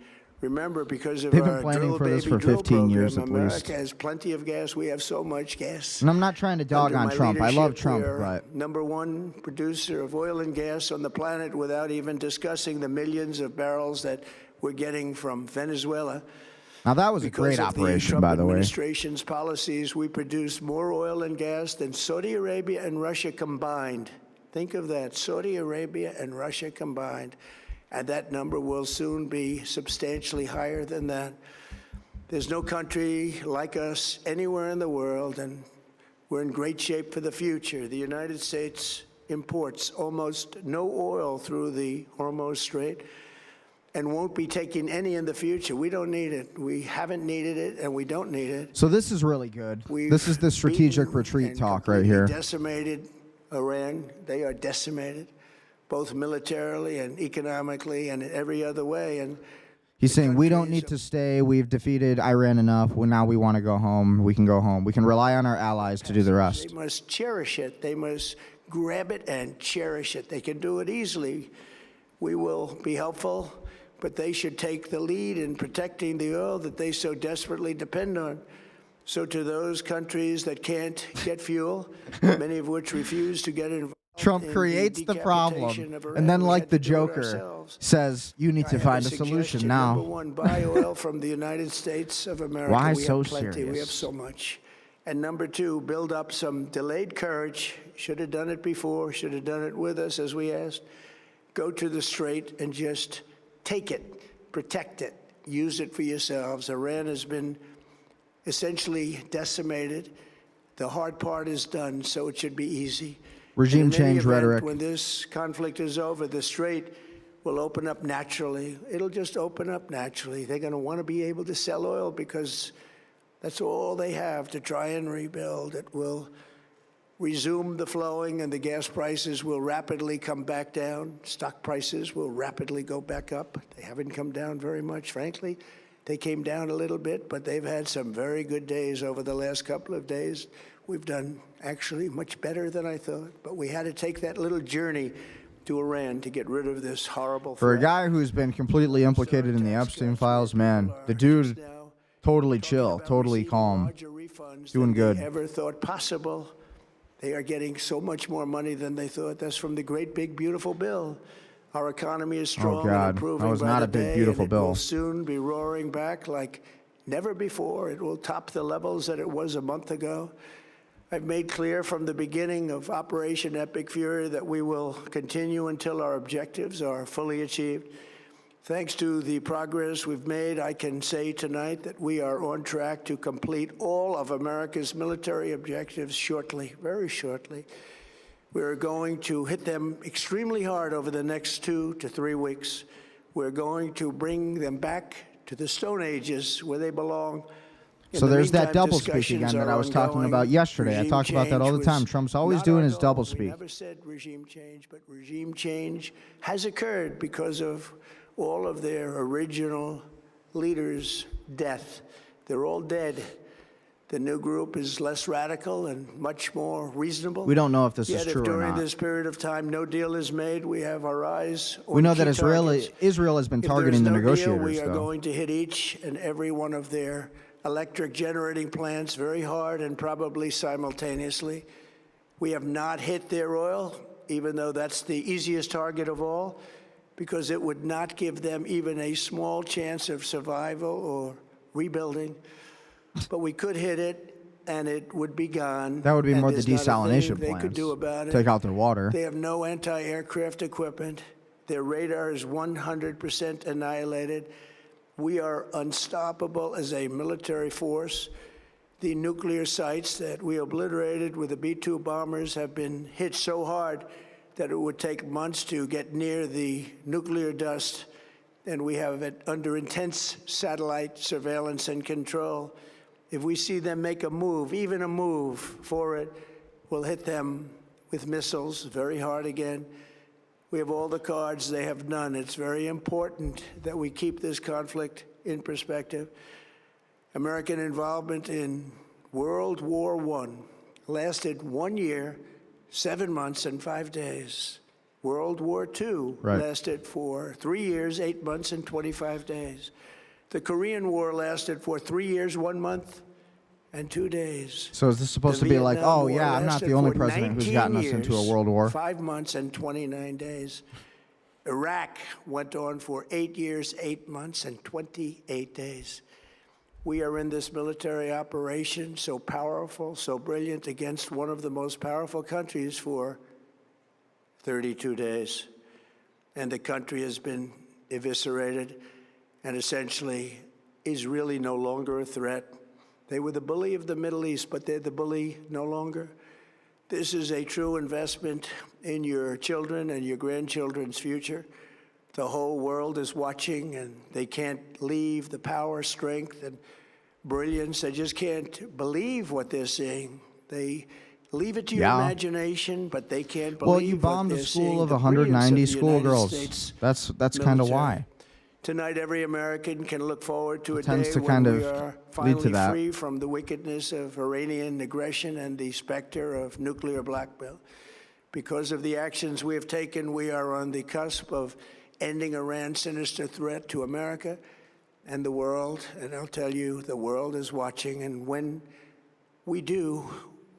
[SPEAKER 2] Remember, because of
[SPEAKER 1] They've been
[SPEAKER 2] our
[SPEAKER 1] planning
[SPEAKER 2] drill
[SPEAKER 1] for this
[SPEAKER 2] baby
[SPEAKER 1] for
[SPEAKER 2] drill
[SPEAKER 1] 15 years
[SPEAKER 2] program,
[SPEAKER 1] at
[SPEAKER 2] America
[SPEAKER 1] least.
[SPEAKER 2] has plenty of gas. We have so much gas.
[SPEAKER 1] And I'm not trying to dog
[SPEAKER 2] Under
[SPEAKER 1] on
[SPEAKER 2] my
[SPEAKER 1] Trump. I love
[SPEAKER 2] leadership,
[SPEAKER 1] Trump,
[SPEAKER 2] we are
[SPEAKER 1] but
[SPEAKER 2] #1 producer of oil and gas on the planet, without even discussing the millions of barrels that we're getting from Venezuela.
[SPEAKER 1] now that was a
[SPEAKER 2] Because
[SPEAKER 1] great
[SPEAKER 2] of
[SPEAKER 1] operation,
[SPEAKER 2] the Trump
[SPEAKER 1] by the way.
[SPEAKER 2] administration's policies, we produce more oil and gas than Saudi Arabia and Russia combined. Think of that, Saudi Arabia and Russia combined. And that number will soon be substantially higher than that. There's no country like us anywhere in the world, and we're in great shape for the future. The United States imports almost no oil through the Hormuz Strait. and won't be taking any in the future. We don't need it. We haven't needed it, and we don't need it.
[SPEAKER 1] So this is really good.
[SPEAKER 2] We've
[SPEAKER 1] This is the strategic
[SPEAKER 2] beaten
[SPEAKER 1] retreat
[SPEAKER 2] and
[SPEAKER 1] talk right
[SPEAKER 2] completely
[SPEAKER 1] here.
[SPEAKER 2] Decimated Iran. They are decimated, both militarily and economically and in every other way. And
[SPEAKER 1] He's saying we don't need to stay. We've defeated Iran enough. Well, now we want to go home. We can go home. We can rely on our allies to do the rest.
[SPEAKER 2] they must cherish it. They must grab it and cherish it. They can do it easily. We will be helpful, but they should take the lead in protecting the oil that they so desperately depend on. So to those countries that can't get fuel, many of which refuse to get involved,
[SPEAKER 1] Trump
[SPEAKER 2] in
[SPEAKER 1] creates the problem,
[SPEAKER 2] decapitation of Iran,
[SPEAKER 1] and then
[SPEAKER 2] we
[SPEAKER 1] like
[SPEAKER 2] had
[SPEAKER 1] the
[SPEAKER 2] to do it
[SPEAKER 1] Joker
[SPEAKER 2] ourselves.
[SPEAKER 1] says, you need
[SPEAKER 2] I
[SPEAKER 1] to
[SPEAKER 2] have
[SPEAKER 1] find a
[SPEAKER 2] suggestion.
[SPEAKER 1] solution
[SPEAKER 2] Number
[SPEAKER 1] now.
[SPEAKER 2] one, buy oil from the United States of America.
[SPEAKER 1] Why
[SPEAKER 2] we
[SPEAKER 1] so
[SPEAKER 2] have plenty. We
[SPEAKER 1] serious?
[SPEAKER 2] have so much. And number two, build up some delayed courage. Should have done it before. Should have done it with us, as we asked. Go to the Strait and just take it, protect it, use it for yourselves. Iran has been essentially decimated. The hard part is done, so it should be easy.
[SPEAKER 1] Regime
[SPEAKER 2] And in any
[SPEAKER 1] change
[SPEAKER 2] event,
[SPEAKER 1] rhetoric.
[SPEAKER 2] When this conflict is over, the Strait will open up naturally. It'll just open up naturally. They're going to want to be able to sell oil because that's all they have to try and rebuild. It will resume the flowing, and the gas prices will rapidly come back down. Stock prices will rapidly go back up. They haven't come down very much, frankly. They came down a little bit, but they've had some very good days over the last couple of days. We've done actually much better than I thought, but we had to take that little journey to Iran to get rid of this horrible
[SPEAKER 1] For a
[SPEAKER 2] threat.
[SPEAKER 1] guy who's been completely implicated in the Epstein files, man, the dude totally chill, totally calm, doing good.
[SPEAKER 2] Ever thought possible. They are getting so much more money than they thought. That's from the great, big, beautiful bill. Our economy is strong
[SPEAKER 1] God.
[SPEAKER 2] and improving
[SPEAKER 1] That was
[SPEAKER 2] by
[SPEAKER 1] not
[SPEAKER 2] the
[SPEAKER 1] a big,
[SPEAKER 2] day,
[SPEAKER 1] beautiful
[SPEAKER 2] and it
[SPEAKER 1] bill.
[SPEAKER 2] will soon be roaring back like never before. It will top the levels that it was a month ago. I've made clear from the beginning of Operation Epic Fury that we will continue until our objectives are fully achieved. Thanks to the progress we've made, I can say tonight that we are on track to complete all of America's military objectives shortly, very shortly. We're going to hit them extremely hard over the next 2 to 3 weeks. We're going to bring them back to the Stone Ages where they belong.
[SPEAKER 1] So there's that doublespeak again that I was talking about yesterday. I talk about that all the time. Trump's always doing his doublespeak.
[SPEAKER 2] We never said regime change, but regime change has occurred because of all of their original leaders' death. They're all dead. The new group is less radical and much more reasonable.
[SPEAKER 1] We don't know if this is
[SPEAKER 2] Yet
[SPEAKER 1] true
[SPEAKER 2] if
[SPEAKER 1] or
[SPEAKER 2] during
[SPEAKER 1] not.
[SPEAKER 2] this period of time no deal is made, we have our eyes on
[SPEAKER 1] We know that
[SPEAKER 2] key targets.
[SPEAKER 1] Israel has been
[SPEAKER 2] If
[SPEAKER 1] targeting the
[SPEAKER 2] there's no deal,
[SPEAKER 1] negotiators,
[SPEAKER 2] we are
[SPEAKER 1] though.
[SPEAKER 2] going to hit each and every one of their electric generating plants very hard and probably simultaneously. We have not hit their oil, even though that's the easiest target of all, because it would not give them even a small chance of survival or rebuilding. But we could hit it, and it would be gone.
[SPEAKER 1] That would be
[SPEAKER 2] and
[SPEAKER 1] more the
[SPEAKER 2] there's not a thing
[SPEAKER 1] desalination
[SPEAKER 2] they
[SPEAKER 1] plants.
[SPEAKER 2] could do about it.
[SPEAKER 1] Take out their water.
[SPEAKER 2] They have no anti-aircraft equipment. Their radar is 100% annihilated. We are unstoppable as a military force. The nuclear sites that we obliterated with the B-2 bombers have been hit so hard that it would take months to get near the nuclear dust, and we have it under intense satellite surveillance and control. If we see them make a move, even a move for it, we'll hit them with missiles very hard again. We have all the cards, they have none. It's very important that we keep this conflict in perspective. American involvement in World War I lasted 1 year, 7 months, and 5 days. World War II lasted for 3 years, 8 months, and 25 days. The Korean War lasted for 3 years, 1 month, and 2 days.
[SPEAKER 1] So is this supposed
[SPEAKER 2] The
[SPEAKER 1] to be like,
[SPEAKER 2] Vietnam
[SPEAKER 1] oh,
[SPEAKER 2] War
[SPEAKER 1] yeah, I'm not
[SPEAKER 2] lasted
[SPEAKER 1] the only
[SPEAKER 2] for
[SPEAKER 1] president who's
[SPEAKER 2] 19
[SPEAKER 1] gotten us into a
[SPEAKER 2] years,
[SPEAKER 1] world war?
[SPEAKER 2] 5 months and 29 days. Iraq went on for 8 years, 8 months, and 28 days. We are in this military operation, so powerful, so brilliant, against one of the most powerful countries for 32 days. And the country has been eviscerated and essentially is really no longer a threat. They were the bully of the Middle East, but they're the bully no longer. This is a true investment in your children and your grandchildren's future. The whole world is watching, and they can't leave the power, strength, and brilliance. They just can't believe what they're seeing. They leave it to your imagination, but they can't believe
[SPEAKER 1] Well, you bombed
[SPEAKER 2] what
[SPEAKER 1] a
[SPEAKER 2] they're
[SPEAKER 1] school
[SPEAKER 2] seeing,
[SPEAKER 1] of
[SPEAKER 2] the
[SPEAKER 1] 190
[SPEAKER 2] brilliance of the United
[SPEAKER 1] schoolgirls.
[SPEAKER 2] States
[SPEAKER 1] That's kind of
[SPEAKER 2] military.
[SPEAKER 1] why.
[SPEAKER 2] Tonight, every American can look forward to a
[SPEAKER 1] Tends
[SPEAKER 2] day
[SPEAKER 1] to
[SPEAKER 2] when
[SPEAKER 1] kind
[SPEAKER 2] we
[SPEAKER 1] of
[SPEAKER 2] are
[SPEAKER 1] lead to
[SPEAKER 2] finally
[SPEAKER 1] that.
[SPEAKER 2] free from the wickedness of Iranian aggression and the specter of nuclear blackmail. Because of the actions we have taken, we are on the cusp of ending Iran's sinister threat to America and the world. And I'll tell you, the world is watching. And when we do,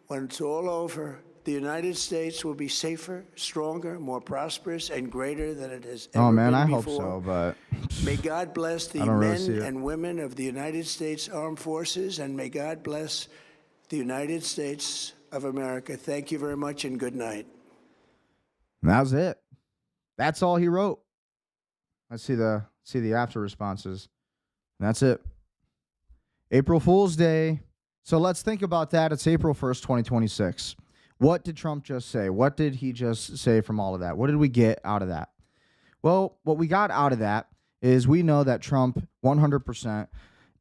[SPEAKER 2] when it's all over, the United States will be safer, stronger, more prosperous, and greater than it has ever been
[SPEAKER 1] I
[SPEAKER 2] before.
[SPEAKER 1] hope so, but
[SPEAKER 2] May God bless the men and women of the United States Armed Forces, and may God bless the United States of America. Thank you very much, and good night.
[SPEAKER 1] that was it. That's all he wrote. Let's see the after responses. That's it. April Fool's Day. So let's think about that. It's April 1st, 2026. What did Trump just say? What did he just say from all of that? What did we get out of that? Well, what we got out of that is we know that Trump 100%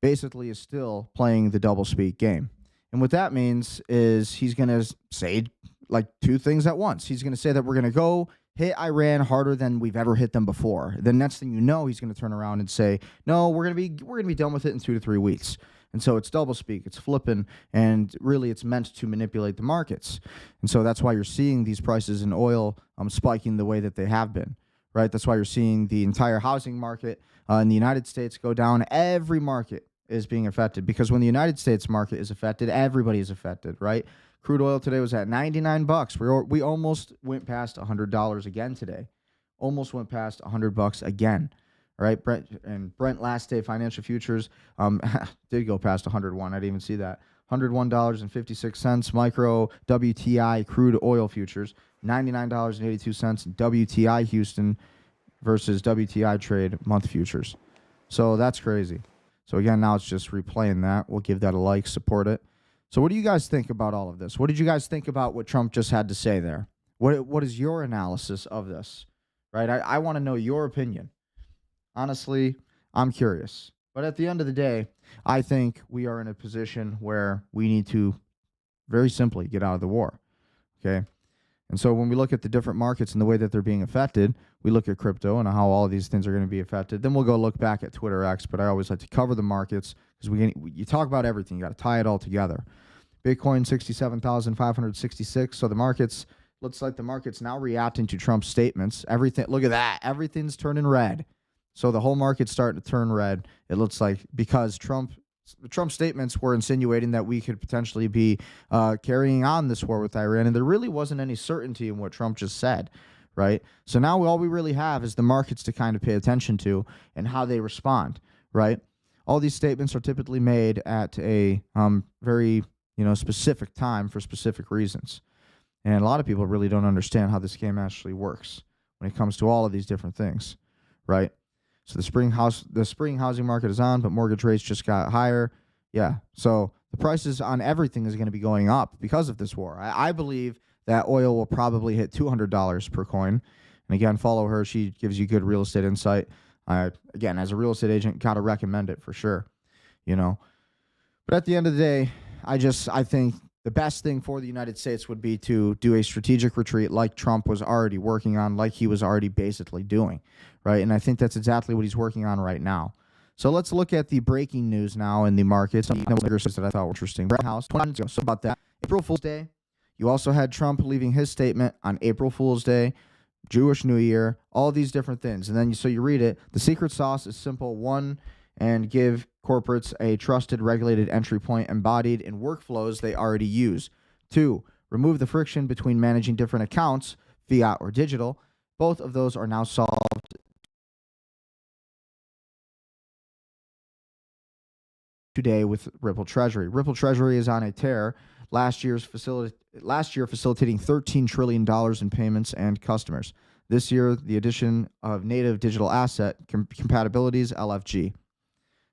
[SPEAKER 1] basically is still playing the doublespeak game. And what that means is he's going to say like two things at once. He's going to say that we're going to go hit Iran harder than we've ever hit them before. The next thing you know, he's going to turn around and say, "No, we're going to be done with it in 2 to 3 weeks." And so it's doublespeak, it's flipping, and really it's meant to manipulate the markets. And so that's why you're seeing these prices in oil spiking the way that they have been, right? That's why you're seeing the entire housing market in the United States go down. Every market is being affected because when the United States market is affected, everybody is affected, right? Crude oil today was at $99. We almost went past $100 again today. Almost went past $100 again. All right, Brent last day financial futures did go past 101. I didn't even see that. $101.56. Micro WTI crude oil futures $99.82. WTI Houston versus WTI trade month futures. So that's crazy. So again, now it's just replaying that. We'll give that a like, support it. So what do you guys think about all of this? What did you guys think about what Trump just had to say there? What is your analysis of this? Right? I want to know your opinion. Honestly, I'm curious. But at the end of the day, I think we are in a position where we need to very simply get out of the war. Okay? And so when we look at the different markets and the way that they're being affected, we look at crypto and how all of these things are going to be affected. Then we'll go look back at Twitter X, but I always like to cover the markets because you talk about everything. You got to tie it all together. Bitcoin 67,566. So the markets, looks like the market's now reacting to Trump's statements. Everything, look at that. Everything's turning red. So the whole market's starting to turn red, it looks like, because Trump statements were insinuating that we could potentially be carrying on this war with Iran, and there really wasn't any certainty in what Trump just said, right? So now all we really have is the markets to kind of pay attention to and how they respond, right? All these statements are typically made at a very specific time for specific reasons. And a lot of people really don't understand how this game actually works when it comes to all of these different things, right? So the spring housing market is on, but mortgage rates just got higher. Yeah. So the prices on everything is going to be going up because of this war. I believe that oil will probably hit $200 per coin. And again, follow her. She gives you good real estate insight. Again, as a real estate agent, got to recommend it for sure. But at the end of the day, I think the best thing for the United States would be to do a strategic retreat like Trump was already working on, like he was already basically doing, right? And I think that's exactly what he's working on right now. So let's look at the breaking news now in the markets. Some figures that I thought were interesting. Brown House, 20 ago. So about that, April Fool's Day. You also had Trump leaving his statement on April Fool's Day, Jewish New Year, all these different things. And then you read it. The secret sauce is simple. One, and give corporates a trusted, regulated entry point embodied in workflows they already use. 2, remove the friction between managing different accounts, fiat or digital. Both of those are now solved today with Ripple Treasury. Ripple Treasury is on a tear. Last year facilitating $13 trillion in payments and customers. This year, the addition of native digital asset compatibilities, LFG.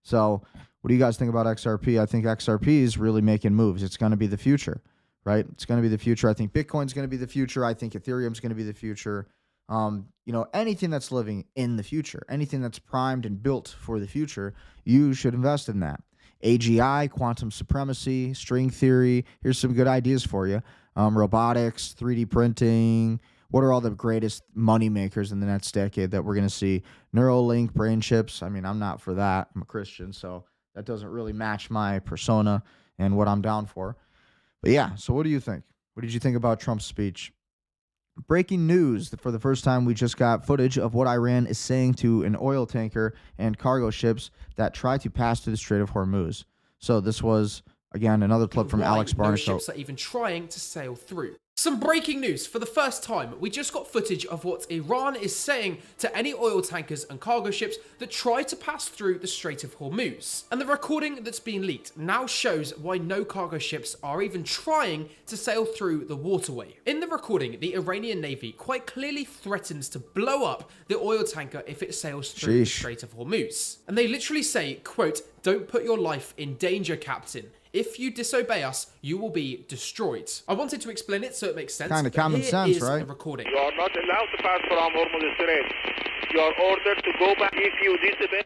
[SPEAKER 1] So what do you guys think about XRP? I think XRP is really making moves. It's going to be the future, right? It's going to be the future. I think Bitcoin's going to be the future. I think Ethereum's going to be the future. Anything that's living in the future, anything that's primed and built for the future, you should invest in that. AGI, quantum supremacy, string theory. Here's some good ideas for you. Robotics, 3D printing. What are all the greatest money makers in the next decade that we're going to see? Neuralink, brain chips. I mean, I'm not for that. I'm a Christian, so that doesn't really match my persona and what I'm down for. But yeah, so what do you think? What did you think about Trump's speech? Breaking news. For the first time, we just got footage of what Iran is saying to an oil tanker and cargo ships that try to pass through the Strait of Hormuz. So this was, again, another clip from Alex
[SPEAKER 3] No
[SPEAKER 1] Barnico.
[SPEAKER 3] ships are even trying to sail through. Some breaking news. For the first time, we just got footage of what Iran is saying to any oil tankers and cargo ships that try to pass through the Strait of Hormuz. And the recording that's been leaked now shows why no cargo ships are even trying to sail through the waterway. In the recording, the Iranian Navy quite clearly threatens to blow up the oil tanker if it sails through the Strait of Hormuz. And they literally say, quote, "Don't put your life in danger, Captain. If you disobey us, you will be destroyed." I wanted to explain it so it makes sense.
[SPEAKER 1] Kind of common sense, right?
[SPEAKER 3] The recording.
[SPEAKER 4] You are not allowed to pass from Hormuz Strait. You are ordered to go back. If you disobey,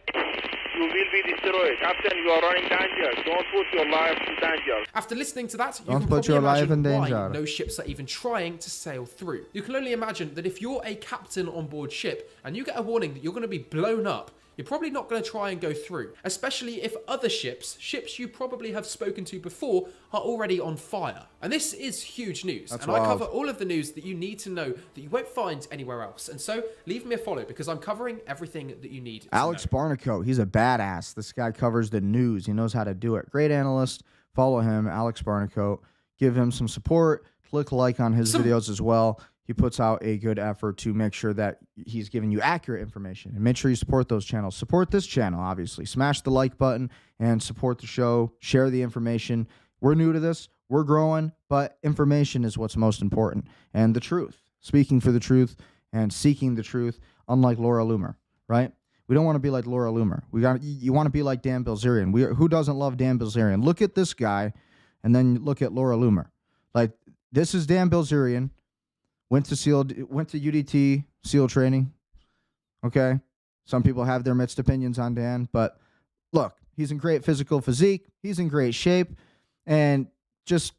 [SPEAKER 4] you will be destroyed. Captain, you are running danger. Don't put your life in danger.
[SPEAKER 3] After listening to that, you
[SPEAKER 1] Don't
[SPEAKER 3] can
[SPEAKER 1] put
[SPEAKER 3] probably
[SPEAKER 1] your life in
[SPEAKER 3] imagine why
[SPEAKER 1] danger.
[SPEAKER 3] no ships are even trying to sail through. You can only imagine that if you're a captain on board ship and you get a warning that you're going to be blown up, you're probably not going to try and go through, especially if other ships you probably have spoken to before, are already on fire. And this is huge news.
[SPEAKER 1] That's
[SPEAKER 3] and
[SPEAKER 1] wild.
[SPEAKER 3] I cover all of the news that you need to know that you won't find anywhere else. And so leave me a follow because I'm covering everything that you need to
[SPEAKER 1] Alex
[SPEAKER 3] know.
[SPEAKER 1] Barnico, he's a badass. This guy covers the news. He knows how to do it. Great analyst. Follow him, Alex Barnico. Give him some support. Click like on his videos as well. He puts out a good effort to make sure that he's giving you accurate information. And make sure you support those channels. Support this channel, obviously. Smash the like button and support the show. Share the information. We're new to this. We're growing, but information is what's most important. And the truth. Speaking for the truth and seeking the truth, unlike Laura Loomer, right? We don't want to be like Laura Loomer. You want to be like Dan Bilzerian. Who doesn't love Dan Bilzerian? Look at this guy, and then look at Laura Loomer. Like, this is Dan Bilzerian. Went to UDT SEAL training. Okay, some people have their mixed opinions on Dan, but look, he's in great physical physique. He's in great shape, and just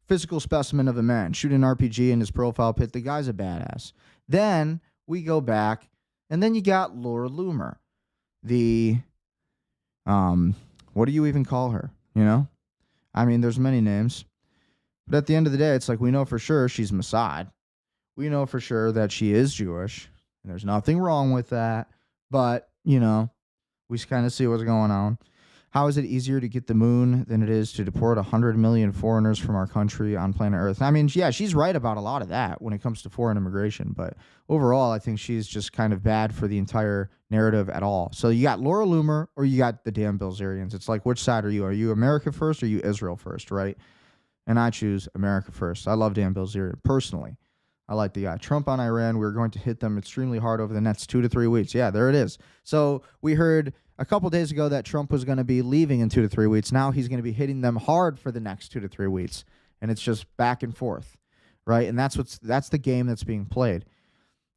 [SPEAKER 1] physical specimen of a man. Shooting an RPG in his profile pic. The guy's a badass. Then we go back, and then you got Laura Loomer, the what do you even call her? You know, I mean, there's many names, but at the end of the day, it's like we know for sure she's Mossad. We know for sure that she is Jewish, and there's nothing wrong with that. But, we kind of see what's going on. How is it easier to get the moon than it is to deport 100 million foreigners from our country on planet Earth? I mean, yeah, she's right about a lot of that when it comes to foreign immigration. But overall, I think she's just kind of bad for the entire narrative at all. So you got Laura Loomer or you got the damn Bilzerians. It's like, which side are you? Are you America first or are you Israel first, right? And I choose America first. I love Dan Bilzerian personally. I like the guy. Trump on Iran, we're going to hit them extremely hard over the next 2 to 3 weeks. Yeah, there it is. So we heard a couple days ago that Trump was going to be leaving in 2 to 3 weeks. Now he's going to be hitting them hard for the next 2 to 3 weeks. And it's just back and forth, right? And that's the game that's being played.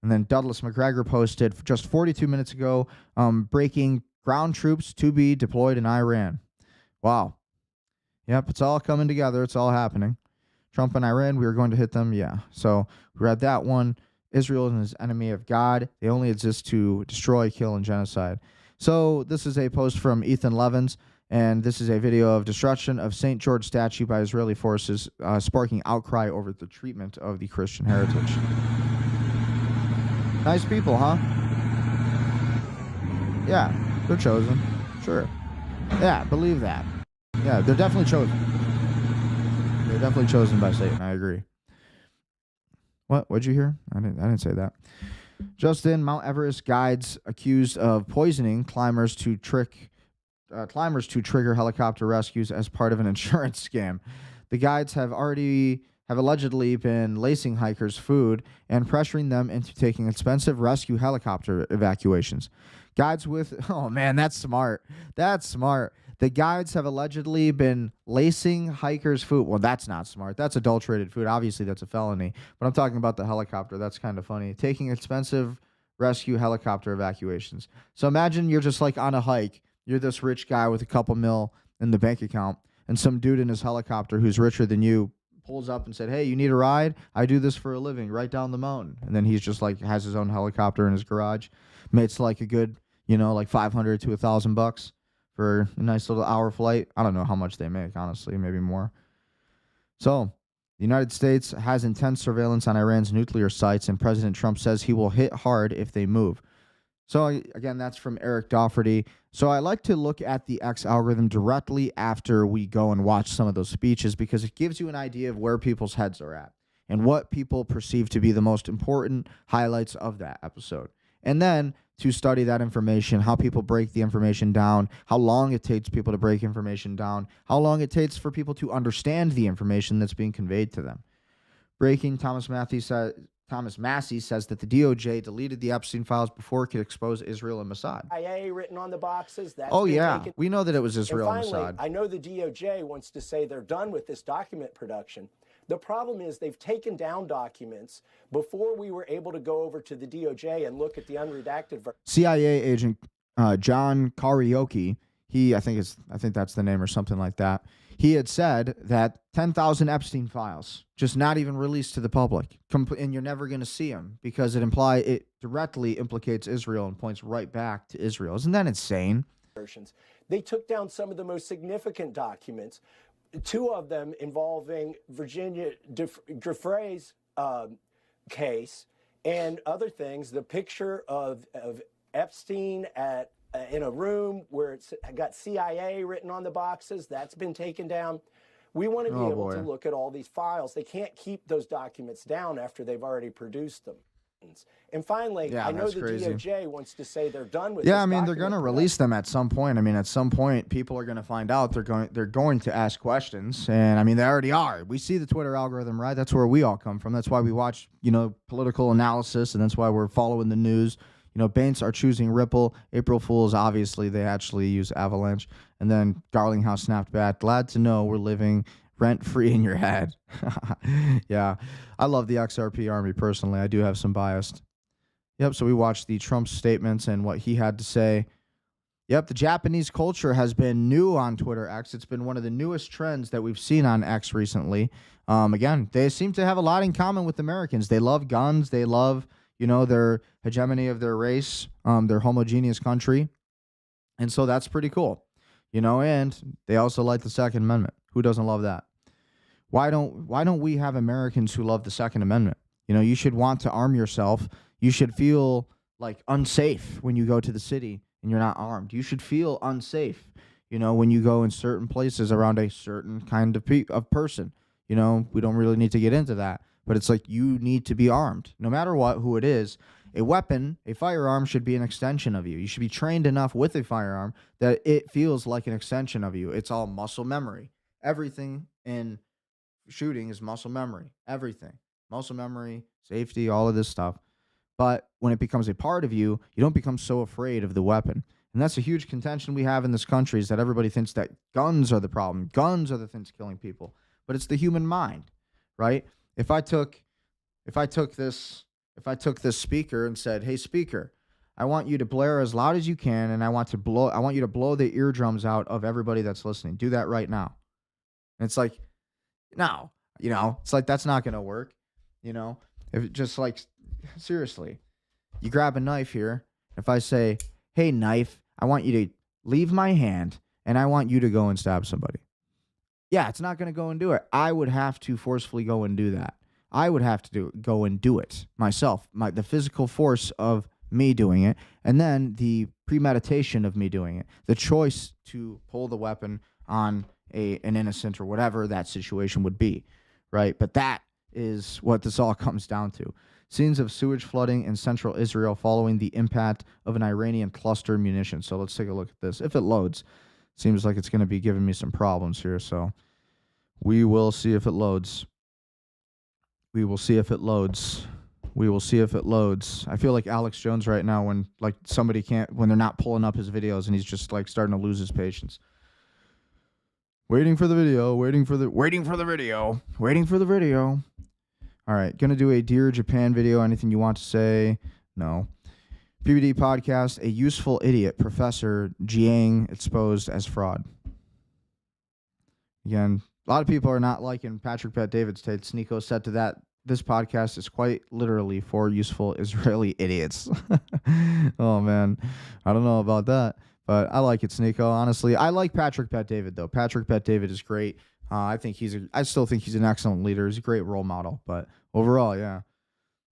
[SPEAKER 1] And then Douglas McGregor posted just 42 minutes ago, breaking ground troops to be deployed in Iran. Wow. Yep, it's all coming together. It's all happening. Trump and Iran, we were going to hit them. Yeah. So we read that one. Israel is an enemy of God. They only exist to destroy, kill, and genocide. So this is a post from Ethan Levins, and this is a video of destruction of St. George statue by Israeli forces, sparking outcry over the treatment of the Christian heritage. Nice people, huh? Yeah, they're chosen. Sure. Yeah, believe that. Yeah, they're definitely chosen. They're definitely chosen by Satan. I agree. What'd you hear? I didn't say that. Justin, Mount Everest guides accused of poisoning climbers to trigger helicopter rescues as part of an insurance scam. The guides have allegedly been lacing hikers' food and pressuring them into taking expensive rescue helicopter evacuations. Guides with, oh man, that's smart. That's smart. The guides have allegedly been lacing hikers' food. Well, that's not smart. That's adulterated food. Obviously, that's a felony. But I'm talking about the helicopter. That's kind of funny. Taking expensive rescue helicopter evacuations. So imagine you're just like on a hike. You're this rich guy with a couple mil in the bank account, and some dude in his helicopter who's richer than you pulls up and said, "Hey, you need a ride? I do this for a living, right down the mountain." And then he's just like has his own helicopter in his garage. Makes like a good, like $500 to $1,000 for a nice little hour flight. I don't know how much they make, honestly, maybe more. So, the United States has intense surveillance on Iran's nuclear sites, and President Trump says he will hit hard if they move. So, again, that's from Eric Doherty. So, I like to look at the X algorithm directly after we go and watch some of those speeches because it gives you an idea of where people's heads are at and what people perceive to be the most important highlights of that episode. And then to study that information, how people break the information down, how long it takes people to break information down, how long it takes for people to understand the information that's being conveyed to them. Breaking, Thomas Massey says that the DOJ deleted the Epstein files before it could expose Israel and Mossad.
[SPEAKER 5] CIA written on the boxes. That's
[SPEAKER 1] yeah. We know that it was Israel and
[SPEAKER 5] finally,
[SPEAKER 1] Mossad.
[SPEAKER 5] I know the DOJ wants to say they're done with this document production. The problem is they've taken down documents before we were able to go over to the DOJ and look at the unredacted version.
[SPEAKER 1] CIA agent John Karaoke, I think that's the name or something like that. He had said that 10,000 Epstein files, just not even released to the public, and you're never going to see them because it directly implicates Israel and points right back to Israel. Isn't that insane?
[SPEAKER 5] They took down some of the most significant documents. Two of them involving Virginia Giuffre's case and other things. The picture of Epstein in a room where it's got CIA written on the boxes, that's been taken down. We want to be able to look at all these files. They can't keep those documents down after they've already produced them. And finally, I know the DOJ wants to say they're done with this.
[SPEAKER 1] Yeah, I mean, they're going to release them at some point. I mean, at some point, people are going to find out. They're going to ask questions. And, I mean, they already are. We see the Twitter algorithm, right? That's where we all come from. That's why we watch, political analysis, and that's why we're following the news. Banks are choosing Ripple. April Fools, obviously, they actually use Avalanche. And then Garlinghouse snapped back. Glad to know we're living rent-free in your head. Yeah. I love the XRP army personally. I do have some bias. Yep, so we watched the Trump statements and what he had to say. Yep, the Japanese culture has been new on Twitter X. It's been one of the newest trends that we've seen on X recently. Again, they seem to have a lot in common with Americans. They love guns. They love, their hegemony of their race, their homogeneous country. And so that's pretty cool. And they also like the Second Amendment. Who doesn't love that? Why don't we have Americans who love the Second Amendment? You should want to arm yourself. You should feel like unsafe when you go to the city and you're not armed. You should feel unsafe, when you go in certain places around a certain kind of person. We don't really need to get into that, but it's like you need to be armed no matter who it is. A weapon, a firearm should be an extension of you. You should be trained enough with a firearm that it feels like an extension of you. It's all muscle memory. Everything in shooting is muscle memory. Everything. Muscle memory, safety, all of this stuff. But when it becomes a part of you, you don't become so afraid of the weapon. And that's a huge contention we have in this country is that everybody thinks that guns are the problem. Guns are the things killing people. But it's the human mind, right? If I took this speaker and said, "Hey speaker, I want you to blare as loud as you can and I want you to blow the eardrums out of everybody that's listening. Do that right now." And it's like, no, it's like that's not going to work, If it just like seriously, you grab a knife here. If I say, "Hey, knife, I want you to leave my hand and I want you to go and stab somebody." Yeah, it's not going to go and do it. I would have to forcefully go and do that. I would have to go and do it myself. The physical force of me doing it, and then the premeditation of me doing it. The choice to pull the weapon on an innocent or whatever that situation would be, right? But that is what this all comes down to. Scenes of sewage flooding in central Israel following the impact of an Iranian cluster munition. So let's take a look at this. If it loads, seems like it's going to be giving me some problems here. So we will see if it loads. We will see if it loads. We will see if it loads. I feel like Alex Jones right now when they're not pulling up his videos and he's just like starting to lose his patience. Waiting for the video. Waiting for the video. All right, gonna do a Dear Japan video. Anything you want to say? No. PBD podcast, a useful idiot, Professor Jiang exposed as fraud. Again, a lot of people are not liking Patrick Bet David's take. Sneeko said to that, this podcast is quite literally for useful Israeli idiots. Oh, man. I don't know about that, but I like it, Sneeko. Honestly, I like Patrick Bet David, though. Patrick Bet David is great. I still think he's an excellent leader. He's a great role model, but overall, yeah.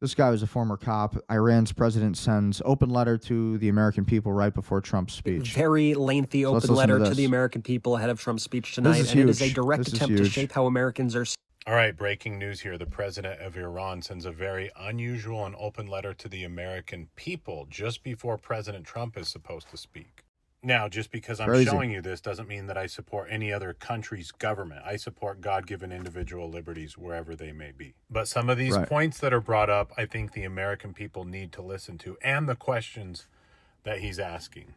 [SPEAKER 1] This guy was a former cop. Iran's president sends open letter to the American people right before Trump's speech.
[SPEAKER 6] Very lengthy open letter to the American people ahead of Trump's speech tonight. And it is a direct attempt to shape how Americans are.
[SPEAKER 7] All right, breaking news here. The president of Iran sends a very unusual and open letter to the American people just before President Trump is supposed to speak. Now, just because I'm showing you this doesn't mean that I support any other country's government. I support God-given individual liberties wherever they may be. But some of these points that are brought up, I think the American people need to listen to, and the questions that he's asking.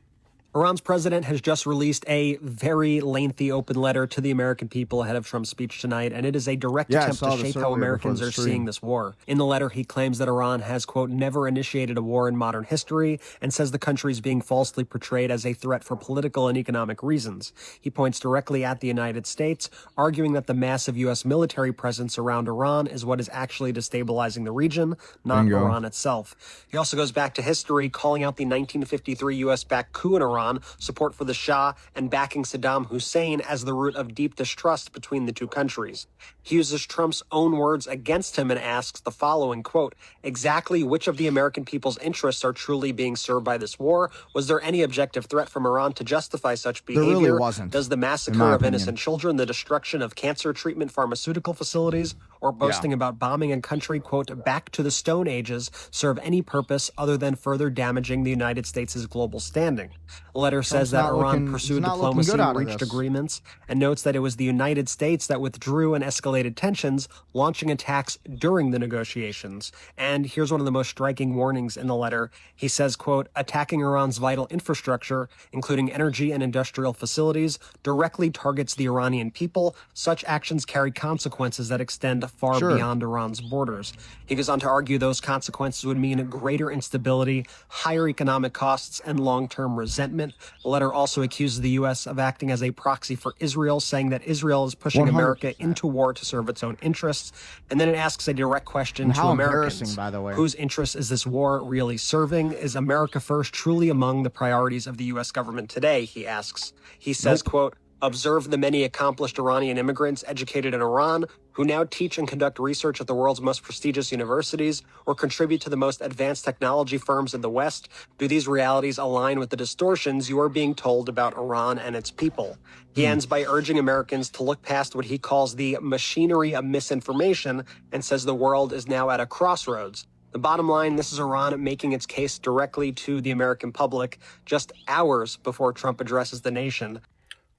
[SPEAKER 6] Iran's president has just released a very lengthy open letter to the American people ahead of Trump's speech tonight, and it is a direct attempt to shape how Americans are seeing this war. In the letter, he claims that Iran has, quote, never initiated a war in modern history, and says the country is being falsely portrayed as a threat for political and economic reasons. He points directly at the United States, arguing that the massive U.S. military presence around Iran is what is actually destabilizing the region, not Iran itself. He also goes back to history, calling out the 1953 U.S.-backed coup in Iran, support for the Shah, and backing Saddam Hussein as the root of deep distrust between the two countries. He uses Trump's own words against him and asks the following, quote, exactly which of the American people's interests are truly being served by this war? Was there any objective threat from Iran to justify such behavior?
[SPEAKER 1] There really wasn't.
[SPEAKER 6] Does the massacre of innocent children, the destruction of cancer treatment pharmaceutical facilities, or boasting about bombing a country, quote, back to the Stone Ages serve any purpose other than further damaging the United States' global standing? The letter says that Iran pursued diplomacy, reached agreements, and notes that it was the United States that withdrew and escalated tensions, launching attacks during the negotiations. And here's one of the most striking warnings in the letter. He says, quote, attacking Iran's vital infrastructure, including energy and industrial facilities, directly targets the Iranian people. Such actions carry consequences that extend far beyond Iran's borders. He goes on to argue those consequences would mean greater instability, higher economic costs, and long-term resentment. The letter also accuses the U.S. of acting as a proxy for Israel, saying that Israel is pushing 100%. America into war to serve its own interests. And then it asks a direct question to Americans.
[SPEAKER 1] By the way.
[SPEAKER 6] Whose interest is this war really serving? Is America first truly among the priorities of the U.S. government today? He asks. He says, quote, observe the many accomplished Iranian immigrants educated in Iran who now teach and conduct research at the world's most prestigious universities or contribute to the most advanced technology firms in the West. Do these realities align with the distortions you are being told about Iran and its people? He ends by urging Americans to look past what he calls the machinery of misinformation and says the world is now at a crossroads. The bottom line, this is Iran making its case directly to the American public just hours before Trump addresses the nation.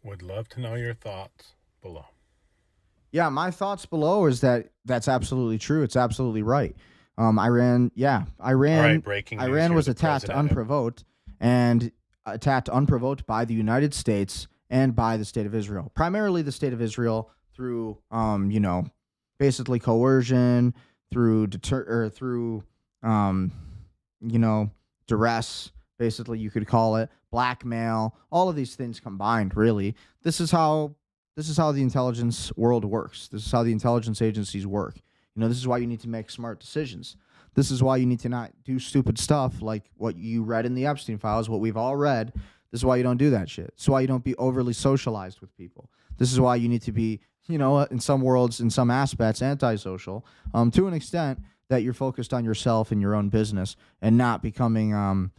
[SPEAKER 7] Would love to know your thoughts below.
[SPEAKER 1] Yeah, my thoughts below is that that's absolutely true. It's absolutely right. Iran was attacked unprovoked by the United States and by the state of Israel. Primarily the state of Israel through, basically coercion, through duress, basically you could call it, blackmail, all of these things combined, really. This is how the intelligence world works. This is how the intelligence agencies work. This is why you need to make smart decisions. This is why you need to not do stupid stuff like what you read in the Epstein files, what we've all read. This is why you don't do that shit. This is why you don't be overly socialized with people. This is why you need to be, in some worlds, in some aspects, antisocial, to an extent that you're focused on yourself and your own business and not becoming,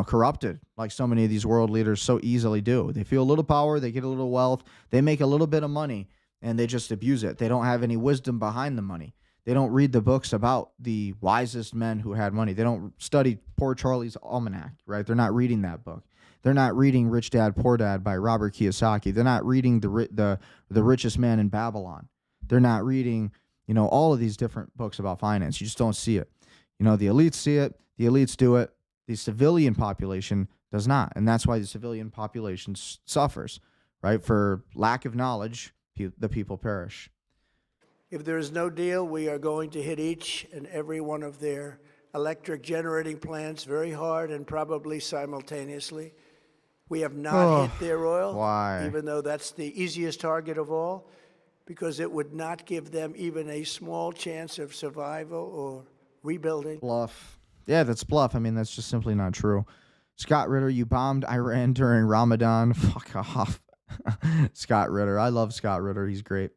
[SPEAKER 1] corrupted like so many of these world leaders so easily do. They feel a little power, they get a little wealth, they make a little bit of money, and they just abuse it. They don't have any wisdom behind the money. They don't read the books about the wisest men who had money. They don't study Poor Charlie's Almanac, right? They're not reading that book. They're not reading Rich Dad, Poor Dad by Robert Kiyosaki. They're not reading the Richest Man in Babylon. They're not reading, all of these different books about finance. You just don't see it. The elites see it. The elites do it. The civilian population does not. And that's why the civilian population suffers, right? For lack of knowledge, the people perish.
[SPEAKER 2] If there is no deal, we are going to hit each and every one of their electric generating plants very hard and probably simultaneously. We have not hit their oil,
[SPEAKER 1] why?
[SPEAKER 2] even though that's the easiest target of all, because it would not give them even a small chance of survival or rebuilding.
[SPEAKER 1] Bluff. Yeah, that's bluff. I mean, that's just simply not true. Scott Ritter, you bombed Iran during Ramadan. Fuck off. Scott Ritter. I love Scott Ritter. He's great.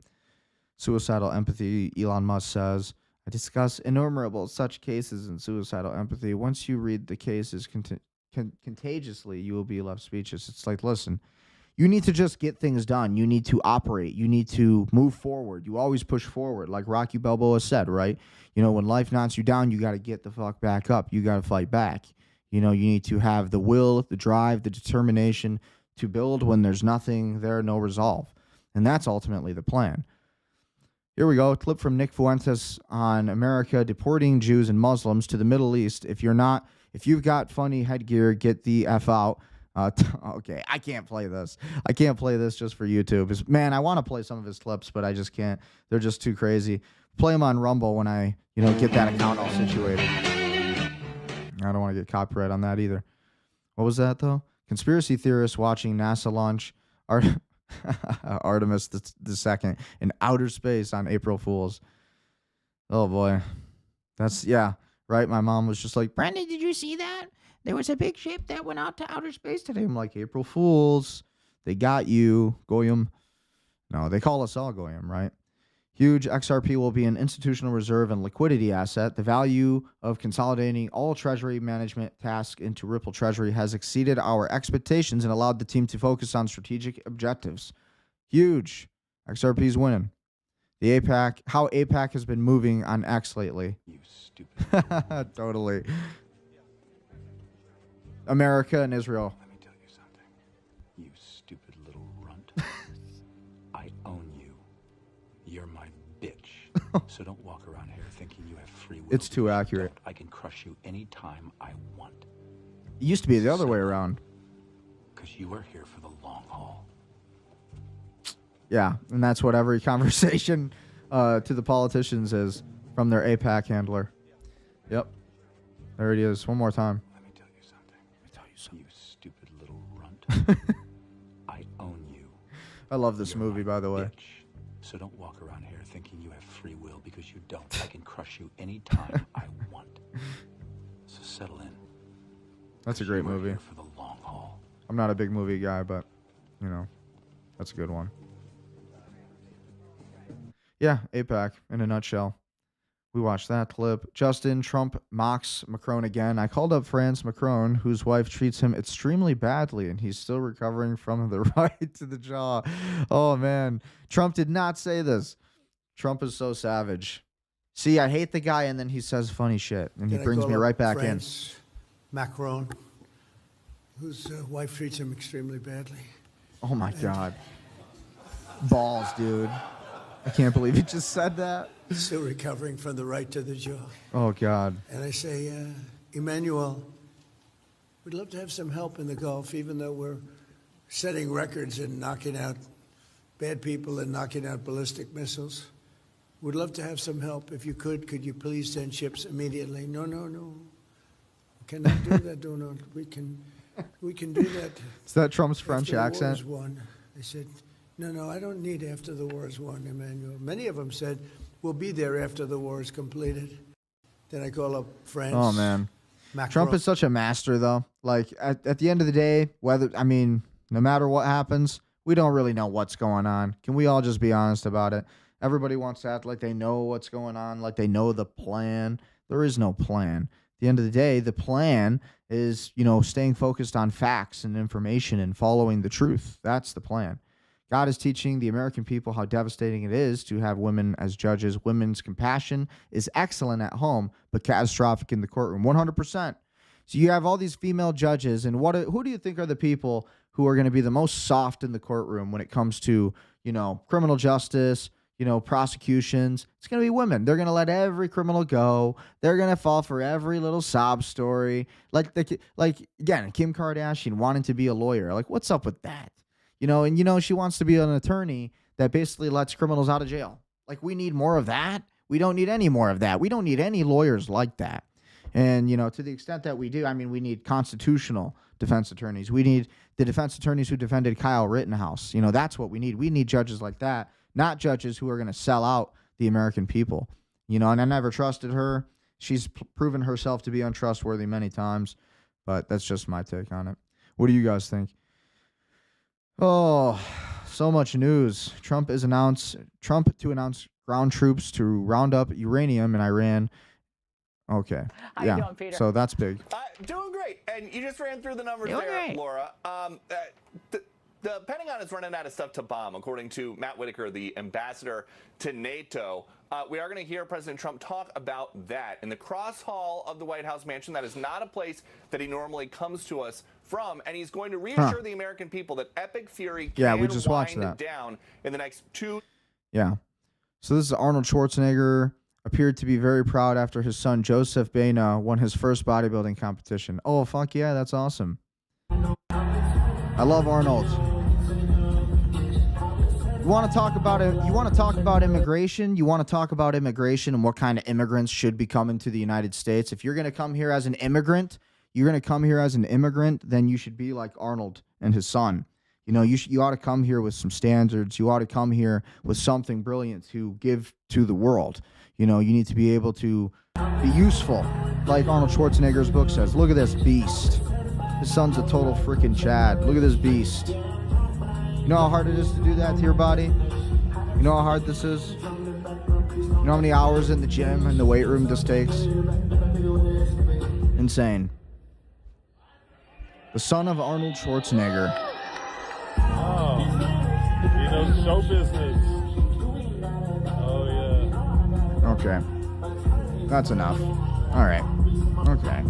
[SPEAKER 1] Suicidal empathy, Elon Musk says. I discuss innumerable such cases in suicidal empathy. Once you read the cases contagiously, you will be left speechless. It's like, listen, you need to just get things done. You need to operate. You need to move forward. You always push forward, like Rocky Balboa said, right? You know, when life knocks you down, you got to get the fuck back up. You got to fight back. You know, you need to have the will, the drive, the determination to build when there's nothing there, no resolve. And that's ultimately the plan. Here we go. A clip from Nick Fuentes on America deporting Jews and Muslims to the Middle East. If you've got funny headgear, get the F out. Okay, I can't play this. I can't play this just for YouTube. Man, I want to play some of his clips, but I just can't. They're just too crazy. Play them on Rumble when I, get that account all situated. I don't want to get copyright on that either. What was that, though? Conspiracy theorists watching NASA launch Artemis the second in outer space on April Fools. Oh, boy. Right? My mom was just like, Brandon, did you see that? There was a big ship that went out to outer space today. I'm like, April Fools. They got you, Goyim. No, they call us all Goyim, right? Huge XRP will be an institutional reserve and liquidity asset. The value of consolidating all treasury management tasks into Ripple Treasury has exceeded our expectations and allowed the team to focus on strategic objectives. Huge. XRP's winning. How APAC has been moving on X lately.
[SPEAKER 8] You stupid.
[SPEAKER 1] Totally. America and Israel.
[SPEAKER 8] Let me tell you something. You stupid little runt. I own you. You're my bitch. So don't walk around here thinking you have free will.
[SPEAKER 1] It's too accurate.
[SPEAKER 8] I can crush you anytime I want.
[SPEAKER 1] It used to be the other way around.
[SPEAKER 8] Because you are here for the long haul.
[SPEAKER 1] Yeah, and that's what every conversation to the politicians is from their APAC handler. Yep. There it is. One more time.
[SPEAKER 8] Let me tell you something. You stupid little runt. I own you.
[SPEAKER 1] I love this movie, by the way.
[SPEAKER 8] Bitch. So don't walk around here thinking you have free will, because you don't. I can crush you anytime I want. So settle in.
[SPEAKER 1] That's a great
[SPEAKER 8] You are
[SPEAKER 1] movie.
[SPEAKER 8] here for the long haul.
[SPEAKER 1] I'm not a big movie guy, but, that's a good one. Yeah, APAC in a nutshell. We watched that clip. Justin, Trump mocks Macron again. I called up France Macron, whose wife treats him extremely badly, and he's still recovering from the right to the jaw. Oh, man. Trump did not say this. Trump is so savage. See, I hate the guy, and then he says funny shit, and he brings me right back in.
[SPEAKER 2] Macron, whose wife treats him extremely badly.
[SPEAKER 1] Oh, my God. Balls, dude. I can't believe you just said that.
[SPEAKER 2] Still recovering from the right to the jaw.
[SPEAKER 1] Oh, God.
[SPEAKER 2] And I say, Emmanuel, we'd love to have some help in the Gulf, even though we're setting records and knocking out bad people and knocking out ballistic missiles. We'd love to have some help. If you could you please send ships immediately? No. We cannot do that, Donald. We can do that.
[SPEAKER 1] Is that Trump's French
[SPEAKER 2] after
[SPEAKER 1] accent?
[SPEAKER 2] The war is won. I said, no, I don't need after the war is won, Emmanuel. Many of them said, we'll be there after the war is completed. Then I call up France.
[SPEAKER 1] Oh, man.
[SPEAKER 2] Macron.
[SPEAKER 1] Trump is such a master, though. Like, at the end of the day, no matter what happens, we don't really know what's going on. Can we all just be honest about it? Everybody wants to act like they know what's going on, like they know the plan. There is no plan. At the end of the day, the plan is, staying focused on facts and information and following the truth. That's the plan. God is teaching the American people how devastating it is to have women as judges. Women's compassion is excellent at home, but catastrophic in the courtroom, 100%. So you have all these female judges, and who do you think are the people who are going to be the most soft in the courtroom when it comes to, criminal justice, prosecutions? It's going to be women. They're going to let every criminal go. They're going to fall for every little sob story. Like again, Kim Kardashian wanting to be a lawyer. Like, what's up with that? And she wants to be an attorney that basically lets criminals out of jail. Like, we need more of that. We don't need any more of that. We don't need any lawyers like that. And, to the extent that we do, we need constitutional defense attorneys. We need the defense attorneys who defended Kyle Rittenhouse. That's what we need. We need judges like that, not judges who are going to sell out the American people. And I never trusted her. She's proven herself to be untrustworthy many times, but that's just my take on it. What do you guys think? Oh, so much news. Trump to announce ground troops to round up uranium in Iran. Okay.
[SPEAKER 9] How you doing, Peter?
[SPEAKER 1] So that's big.
[SPEAKER 10] Doing great. And you just ran through the numbers Laura. The Pentagon is running out of stuff to bomb, according to Matt Whitaker, the ambassador to NATO. We are going to hear President Trump talk about that in the cross hall of the White House mansion. That is not a place that he normally comes to us from, and he's going to reassure the American people that epic fury can
[SPEAKER 1] we just watched that
[SPEAKER 10] down in the next 2.
[SPEAKER 1] Yeah. So this is Arnold Schwarzenegger. Appeared to be very proud after his son Joseph Baina won his first bodybuilding competition. Oh, fuck yeah, that's awesome. I love Arnold. You want to talk about it? You want to talk about immigration? You want to talk about immigration and what kind of immigrants should be coming to the United States? If you're going to come here as an immigrant, then you should be like Arnold and his son. You ought to come here with some standards. You ought to come here with something brilliant to give to the world. You need to be able to be useful, like Arnold Schwarzenegger's book says. Look at this beast. His son's a total freaking Chad. Look at this beast. You know how hard it is to do that to your body? You know how hard this is? You know how many hours in the gym and the weight room this takes? Insane. The son of Arnold Schwarzenegger.
[SPEAKER 11] Oh, he knows show business. Oh, yeah.
[SPEAKER 1] Okay. That's enough. All right. Okay.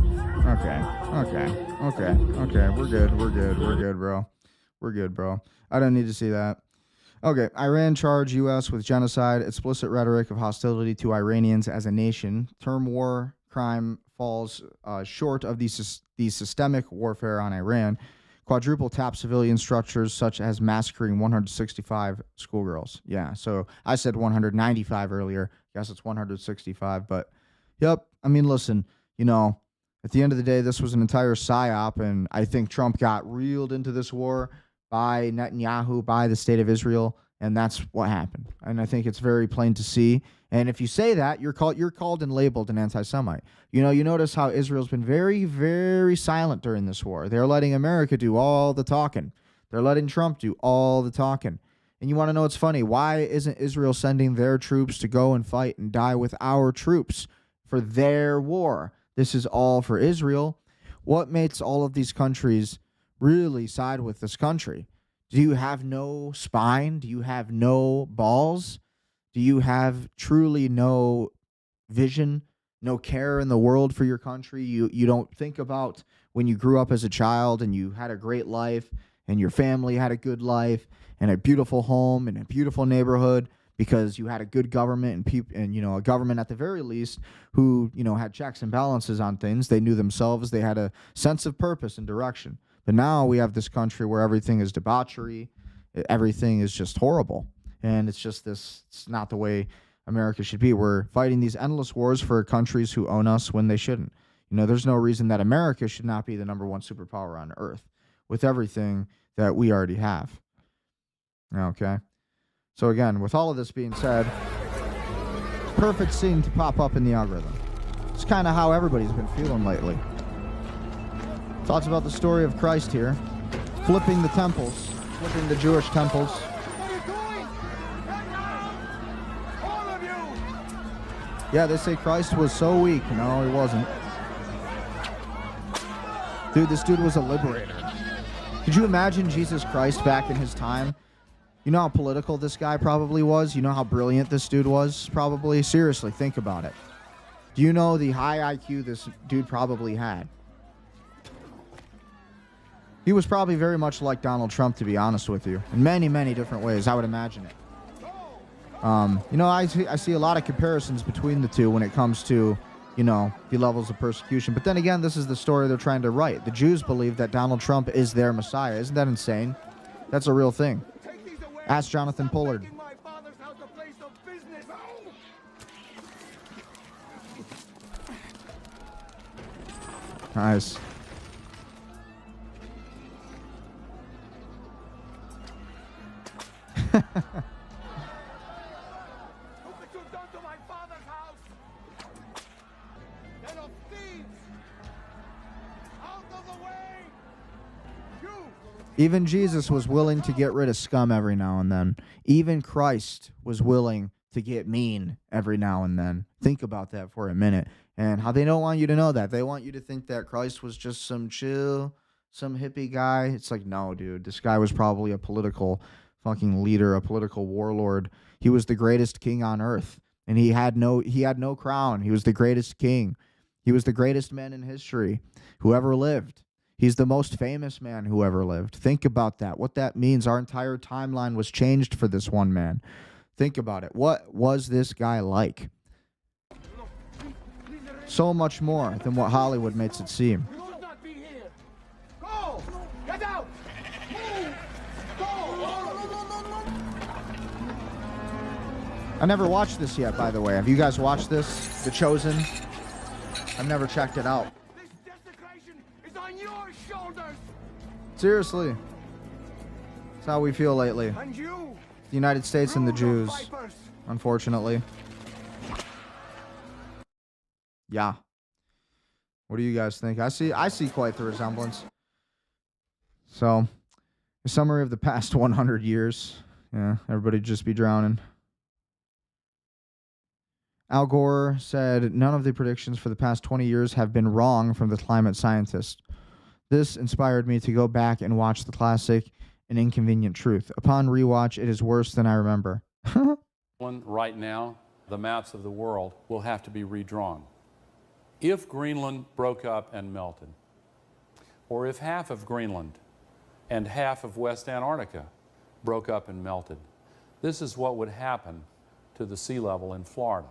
[SPEAKER 1] We're good, bro. I don't need to see that. Okay. Iran charged U.S. with genocide, explicit rhetoric of hostility to Iranians as a nation. Term war crime falls short of the systemic warfare on Iran. Quadruple tap civilian structures such as massacring 165 schoolgirls. Yeah, so I said 195 earlier. Guess it's 165, but yep. Listen, at the end of the day, this was an entire psyop, and I think Trump got reeled into this war by Netanyahu, by the state of Israel, and that's what happened. And I think it's very plain to see. And if you say that, you're called and labeled an anti-Semite. You notice how Israel's been very, very silent during this war. They're letting America do all the talking. They're letting Trump do all the talking. And you want to know what's funny? Why isn't Israel sending their troops to go and fight and die with our troops for their war? This is all for Israel. What makes all of these countries really side with this country? Do you have no spine? Do you have no balls? Do you have truly no vision, no care in the world for your country? You don't think about when you grew up as a child and you had a great life and your family had a good life and a beautiful home and a beautiful neighborhood because you had a good government and a government at the very least who, had checks and balances on things. They knew themselves. They had a sense of purpose and direction. But now we have this country where everything is debauchery. Everything is just horrible. And it's just it's not the way America should be. We're fighting these endless wars for countries who own us when they shouldn't. There's no reason that America should not be the number one superpower on earth with everything that we already have. Okay. So again, with all of this being said, perfect scene to pop up in the algorithm. It's kind of how everybody's been feeling lately. Talks about the story of Christ here, flipping the Jewish temples. Yeah, they say Christ was so weak. No, he wasn't. Dude, this dude was a liberator. Could you imagine Jesus Christ back in his time? You know how political this guy probably was? You know how brilliant this dude was? Probably. Seriously, think about it. Do you know the high IQ this dude probably had? He was probably very much like Donald Trump, to be honest with you. In many, many different ways, I would imagine it. I see a lot of comparisons between the two when it comes to, the levels of persecution. But then again, this is the story they're trying to write. The Jews believe that Donald Trump is their Messiah. Isn't that insane? That's a real thing. Ask Jonathan Pollard. Nice. Even Jesus was willing to get rid of scum every now and then. Even Christ was willing to get mean every now and then. Think about that for a minute. And how they don't want you to know that. They want you to think that Christ was just some chill, some hippie guy. It's like, no, dude. This guy was probably a political fucking leader, a political warlord. He was the greatest king on earth. And he had no crown. He was the greatest king. He was the greatest man in history who ever lived. He's the most famous man who ever lived. Think about that. What that means. Our entire timeline was changed for this one man. Think about it. What was this guy like? So much more than what Hollywood makes it seem. I never watched this yet, by the way. Have you guys watched this? The Chosen? I've never checked it out. Seriously. That's how we feel lately. The United States and the Jews, unfortunately. Yeah. What do you guys think? I see quite the resemblance. So, a summary of the past 100 years. Yeah, everybody just be drowning. Al Gore said, none of the predictions for the past 20 years have been wrong from the climate scientists. This inspired me to go back and watch the classic An Inconvenient Truth. Upon rewatch, it is worse than I remember.
[SPEAKER 9] Right now, the maps of the world will have to be redrawn. If Greenland broke up and melted, or if half of Greenland and half of West Antarctica broke up and melted, this is what would happen to the sea level in Florida.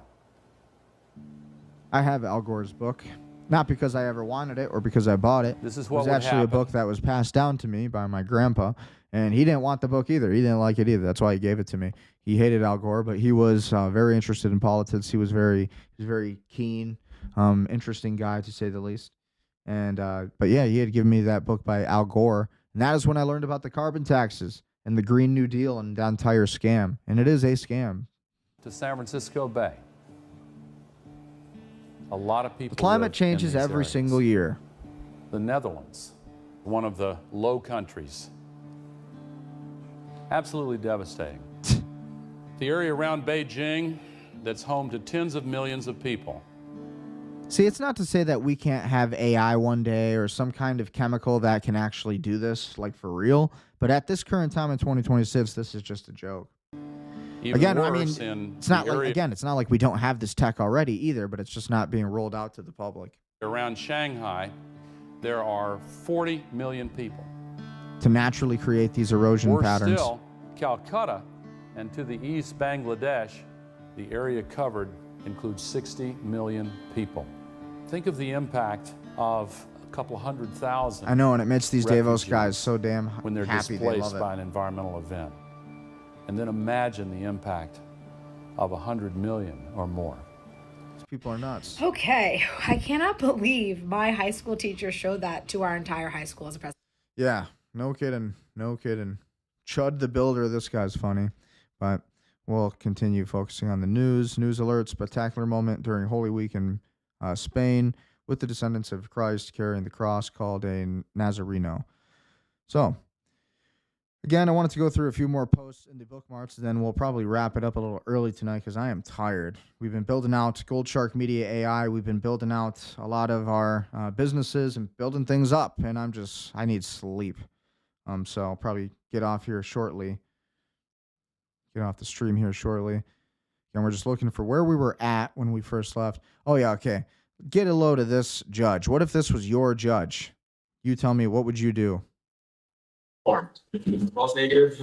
[SPEAKER 1] I have Al Gore's book. Not because I ever wanted it or because I bought it.
[SPEAKER 9] This is what
[SPEAKER 1] it was actually a book that was passed down to me by my grandpa, and he didn't want the book either. He didn't like it either. That's why he gave it to me. He hated Al Gore, but he was very interested in politics. He was very keen, interesting guy to say the least. And but yeah, he had given me that book by Al Gore, and that is when I learned about the carbon taxes and the Green New Deal and the entire scam. And it is a scam.
[SPEAKER 9] To San Francisco Bay. A lot of people.
[SPEAKER 1] The climate changes every single year.
[SPEAKER 9] The Netherlands, one of the low countries. Absolutely devastating. The area around Beijing that's home to tens of millions of people.
[SPEAKER 1] See, it's not to say that we can't have AI one day or some kind of chemical that can actually do this, like for real. But at this current time in 2026, this is just a joke.
[SPEAKER 9] Even
[SPEAKER 1] again, I
[SPEAKER 9] worse,
[SPEAKER 1] mean, it's not like it's not like we don't have this tech already either, but it's just not being rolled out to the public.
[SPEAKER 9] Around Shanghai, there are 40 million people.
[SPEAKER 1] To naturally create these erosion patterns.
[SPEAKER 9] Still, Calcutta and to the east, Bangladesh, the area covered includes 60 million people. Think of the impact of a couple 100,000.
[SPEAKER 1] I know, and it makes these Davos guys so damn
[SPEAKER 9] when they're
[SPEAKER 1] happy
[SPEAKER 9] displaced
[SPEAKER 1] they love it.
[SPEAKER 9] by an environmental event. And then imagine the impact of 100 million or more.
[SPEAKER 1] These people are nuts.
[SPEAKER 12] Okay, I cannot believe my high school teacher showed that to our entire high school as a present.
[SPEAKER 1] Yeah, no kidding, no kidding. Chud the Builder, this guy's funny. But we'll continue focusing on the news. News alert, spectacular moment during Holy Week in Spain with the descendants of Christ carrying the cross called a Nazareno. So, again, I wanted to go through a few more posts in the bookmarks, then we'll probably wrap it up a little early tonight because I am tired. We've been building out Gold Shark Media AI. We've been building out a lot of our businesses and building things up, and I need sleep. So I'll probably get off here shortly. Get off the stream here shortly. And we're just looking for where we were at when we first left. Oh, yeah, okay. Get a load of this judge. What if this was your judge? You tell me, what would you do?
[SPEAKER 13] False negative.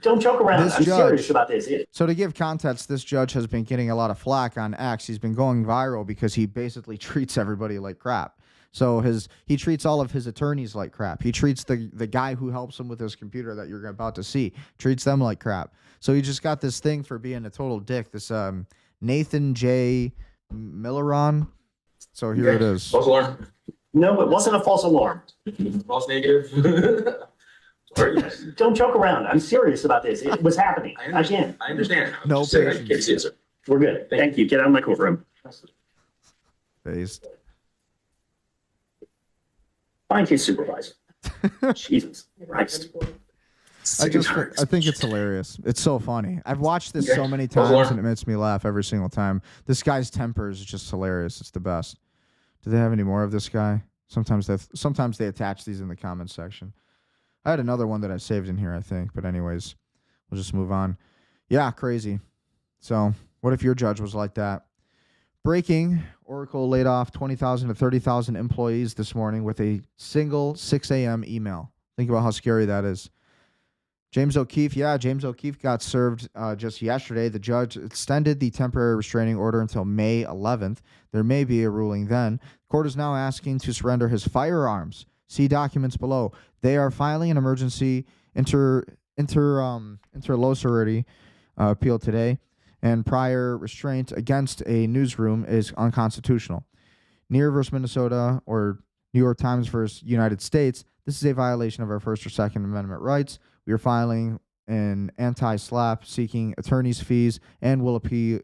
[SPEAKER 13] Don't joke around. I'm serious about this.
[SPEAKER 1] So to give context, this judge has been getting a lot of flack on X. He's been going viral because he basically treats everybody like crap. So he treats all of his attorneys like crap. He treats the guy who helps him with his computer that you're about to see, treats them like crap. So he just got this thing for being a total dick. This Nathan J. Milleron. So here it is.
[SPEAKER 13] False alarm. No, it wasn't a false alarm. False negative. Don't joke around. I'm serious about this. It was happening. Again.
[SPEAKER 14] I understand.
[SPEAKER 1] No patience.
[SPEAKER 13] We're good. Thank you. Get out of my courtroom.
[SPEAKER 1] Based.
[SPEAKER 13] Fine case supervisor. Jesus Christ.
[SPEAKER 1] I think it's hilarious. It's so funny. I've watched this so many times and it makes me laugh every single time. This guy's temper is just hilarious. It's the best. Do they have any more of this guy? Sometimes they attach these in the comments section. I had another one that I saved in here, I think. But anyways, we'll just move on. Yeah, crazy. So what if your judge was like that? Breaking, Oracle laid off 20,000 to 30,000 employees this morning with a single 6 a.m. email. Think about how scary that is. James O'Keefe got served just yesterday. The judge extended the temporary restraining order until May 11th. There may be a ruling then. The court is now asking to surrender his firearms. See documents below. They are filing an emergency interlocutory appeal today, and prior restraint against a newsroom is unconstitutional. Near versus Minnesota or New York Times versus United States, this is a violation of our First or Second Amendment rights. We are filing an anti-SLAPP seeking attorney's fees and will appeal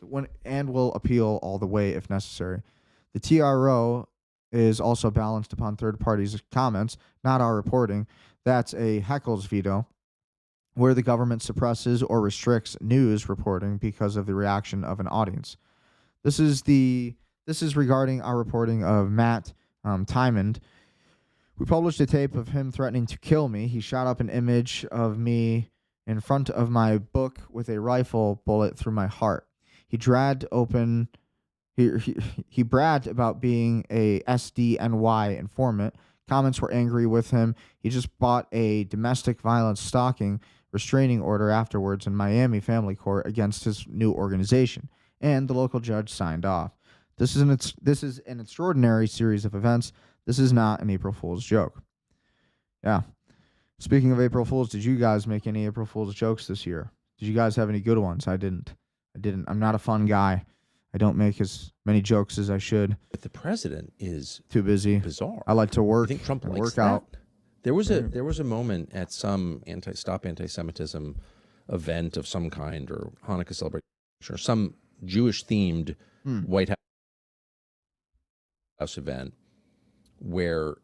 [SPEAKER 1] all the way if necessary. The TRO is also balanced upon third parties' comments, not our reporting. That's a heckles veto, where the government suppresses or restricts news reporting because of the reaction of an audience. This is regarding our reporting of Matt Tymond. We published a tape of him threatening to kill me. He shot up an image of me in front of my book with a rifle bullet through my heart. He bragged about being a SDNY informant. Comments were angry with him. He just bought a domestic violence stalking restraining order afterwards in Miami family court against his new organization, and the local judge signed off. This is an extraordinary series of events. This is not an April Fool's joke. Yeah. Speaking of April Fools, did you guys make any April Fool's jokes this year? Did you guys have any good ones? I didn't. I'm not a fun guy. I don't make as many jokes as I should.
[SPEAKER 14] But the president is
[SPEAKER 1] too busy.
[SPEAKER 14] Bizarre.
[SPEAKER 1] I like to work.
[SPEAKER 14] I think Trump likes
[SPEAKER 1] work
[SPEAKER 14] that.
[SPEAKER 1] out.
[SPEAKER 14] There was a moment at some Stop Anti-Semitism event of some kind, or Hanukkah celebration, or some Jewish-themed White House event, where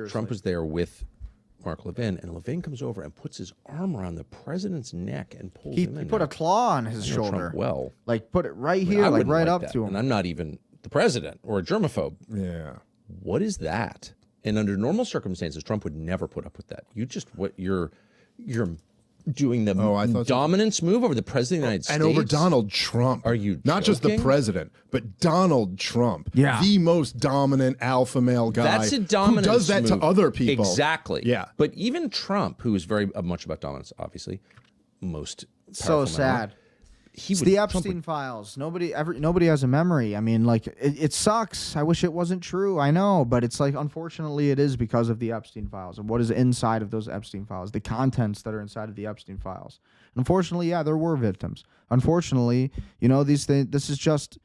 [SPEAKER 14] Trump was there with Mark Levin, and Levin comes over and puts his arm around the president's neck and pulls him in.
[SPEAKER 1] He put a claw on his shoulder.
[SPEAKER 14] Trump
[SPEAKER 1] like put it right here, like right up to him.
[SPEAKER 14] And I'm not even the president or a germaphobe.
[SPEAKER 15] Yeah.
[SPEAKER 14] What is that? And under normal circumstances, Trump would never put up with that. You're doing the dominance move over the president of the United States.
[SPEAKER 15] And over Donald Trump.
[SPEAKER 14] Are you
[SPEAKER 15] not just the president, but Donald Trump. Yeah. The most dominant alpha male guy.
[SPEAKER 14] That's a dominance
[SPEAKER 15] who does that
[SPEAKER 14] move.
[SPEAKER 15] to other people.
[SPEAKER 14] Exactly.
[SPEAKER 15] Yeah.
[SPEAKER 14] But even Trump, who is very much about dominance, obviously, most
[SPEAKER 1] so sad. It's the Epstein files. Nobody has a memory. I mean, like, it sucks. I wish it wasn't true. I know, but it's like, unfortunately, it is because of the Epstein files and what is inside of those Epstein files, the contents that are inside of the Epstein files. Unfortunately, yeah, there were victims. Unfortunately, this is just,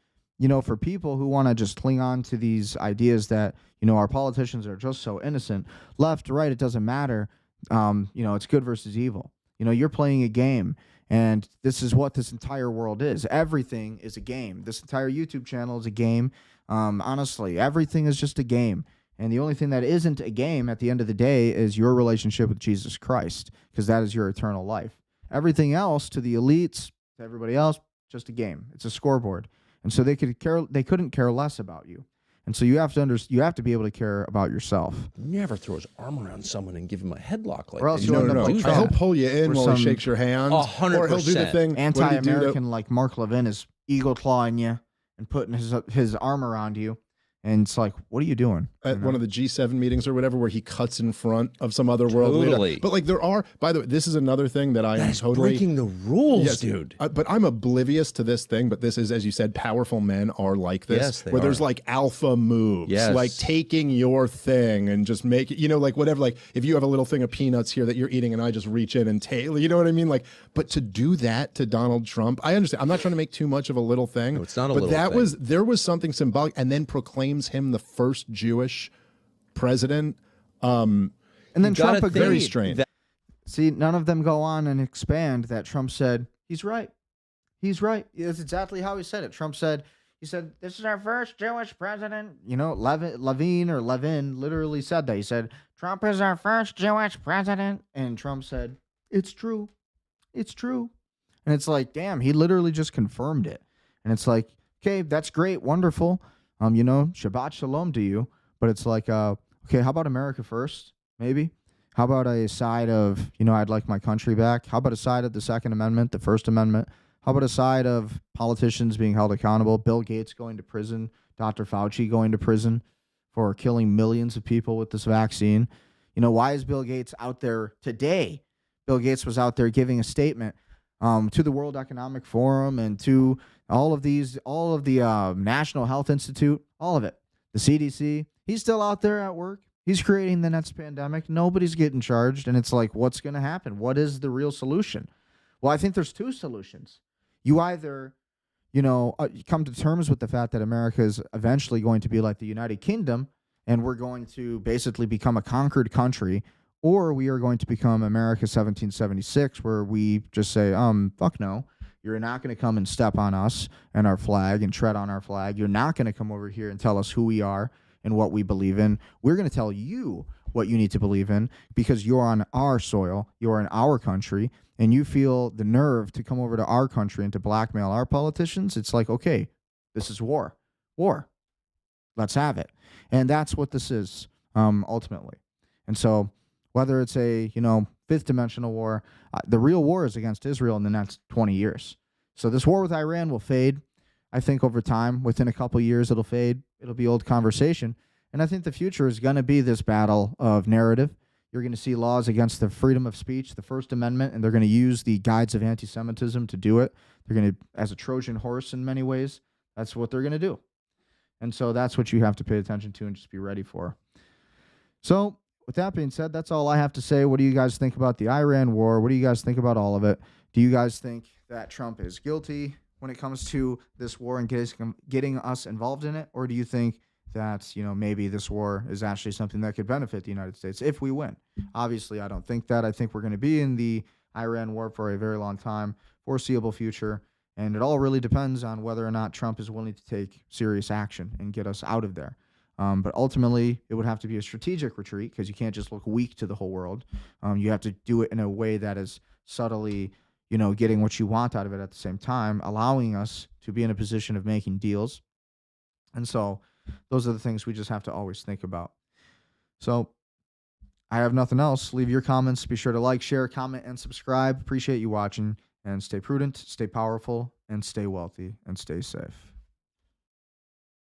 [SPEAKER 1] for people who want to just cling on to these ideas that, our politicians are just so innocent. Left, right, it doesn't matter. It's good versus evil. You're playing a game. And this is what this entire world is. Everything is a game. This entire YouTube channel is a game. Honestly, everything is just a game. And the only thing that isn't a game at the end of the day is your relationship with Jesus Christ, because that is your eternal life. Everything else, to the elites, to everybody else, just a game. It's a scoreboard. And so they couldn't care less about you. And so you have to be able to care about yourself.
[SPEAKER 14] Never throw his arm around someone and give him a headlock like
[SPEAKER 1] or else
[SPEAKER 14] that.
[SPEAKER 15] He'll pull you in while he shakes your hand.
[SPEAKER 14] 100%.
[SPEAKER 15] Or he'll do the thing.
[SPEAKER 1] Anti-American like Mark Levin is eagle clawing you and putting his arm around you. And it's like, what are you doing?
[SPEAKER 15] At one of the G7 meetings or whatever, where he cuts in front of some other world leader. But like there are, by the way, this is another thing that I am totally
[SPEAKER 14] breaking the rules, dude.
[SPEAKER 15] But I'm oblivious to this thing. But this is, as you said, powerful men are like this.
[SPEAKER 14] Yes, they
[SPEAKER 15] where
[SPEAKER 14] are.
[SPEAKER 15] there's like alpha moves,
[SPEAKER 14] Yes.
[SPEAKER 15] like taking your thing and just make it, you know, like whatever. Like if you have a little thing of peanuts here that you're eating, and I just reach in and take, you know what I mean? Like, but to do that to Donald Trump, I understand. I'm not trying to make too much of a little thing.
[SPEAKER 14] No, it's not a
[SPEAKER 15] but
[SPEAKER 14] little
[SPEAKER 15] that
[SPEAKER 14] thing.
[SPEAKER 15] there was something symbolic, and then proclaims him the first Jewish president.
[SPEAKER 1] And then Trump agreed.
[SPEAKER 15] Very strange.
[SPEAKER 1] See, none of them go on and expand that Trump said, he's right. He's right. That's exactly how he said it. Trump said, this is our first Jewish president. You know, Levin literally said that. He said, Trump is our first Jewish president. And Trump said, it's true. It's true. And it's like, damn, he literally just confirmed it. And it's like, okay, that's great. Wonderful. You know, Shabbat Shalom to you. But it's like, okay, how about America first? Maybe. How about a side of, you know, I'd like my country back? How about a side of the Second Amendment, the First Amendment? How about a side of politicians being held accountable? Bill Gates going to prison, Dr. Fauci going to prison for killing millions of people with this vaccine. You know, why is Bill Gates out there today? Bill Gates was out there giving a statement to the World Economic Forum and to all of the National Health Institute, all of it, the CDC. He's still out there at work. He's creating the next pandemic. Nobody's getting charged. And it's like, what's going to happen? What is the real solution? Well, I think there's two solutions. You either, you know, come to terms with the fact that America is eventually going to be like the United Kingdom, and we're going to basically become a conquered country, or we are going to become America 1776, where we just say, fuck no. You're not going to come and step on us and our flag and tread on our flag. You're not going to come over here and tell us who we are and what we believe in. We're going to tell you what you need to believe in because you're on our soil, you're in our country, and you feel the nerve to come over to our country and to blackmail our politicians. It's like, okay, this is war. War. Let's have it. And that's what this is, ultimately. And so whether it's a, you know, fifth dimensional war, the real war is against Israel in the next 20 years. So this war with Iran will fade. I think over time, within a couple years, it'll fade. It'll be old conversation. And I think the future is going to be this battle of narrative. You're going to see laws against the freedom of speech, the First Amendment, and they're going to use the guides of anti-Semitism to do it. They're going to, as a Trojan horse in many ways, that's what they're going to do. And so that's what you have to pay attention to and just be ready for. So with that being said, that's all I have to say. What do you guys think about the Iran war? What do you guys think about all of it? Do you guys think that Trump is guilty when it comes to this war and getting us involved in it? Or do you think that, you know, maybe this war is actually something that could benefit the United States if we win? Obviously, I don't think that. I think we're going to be in the Iran war for a very long time, foreseeable future. And it all really depends on whether or not Trump is willing to take serious action and get us out of there. But ultimately, it would have to be a strategic retreat because you can't just look weak to the whole world. You have to do it in a way that is subtly, you know, getting what you want out of it at the same time, allowing us to be in a position of making deals. And so those are the things we just have to always think about. So I have nothing else. Leave your comments. Be sure to like, share, comment, and subscribe. Appreciate you watching. And stay prudent, stay powerful, and stay wealthy, and stay safe.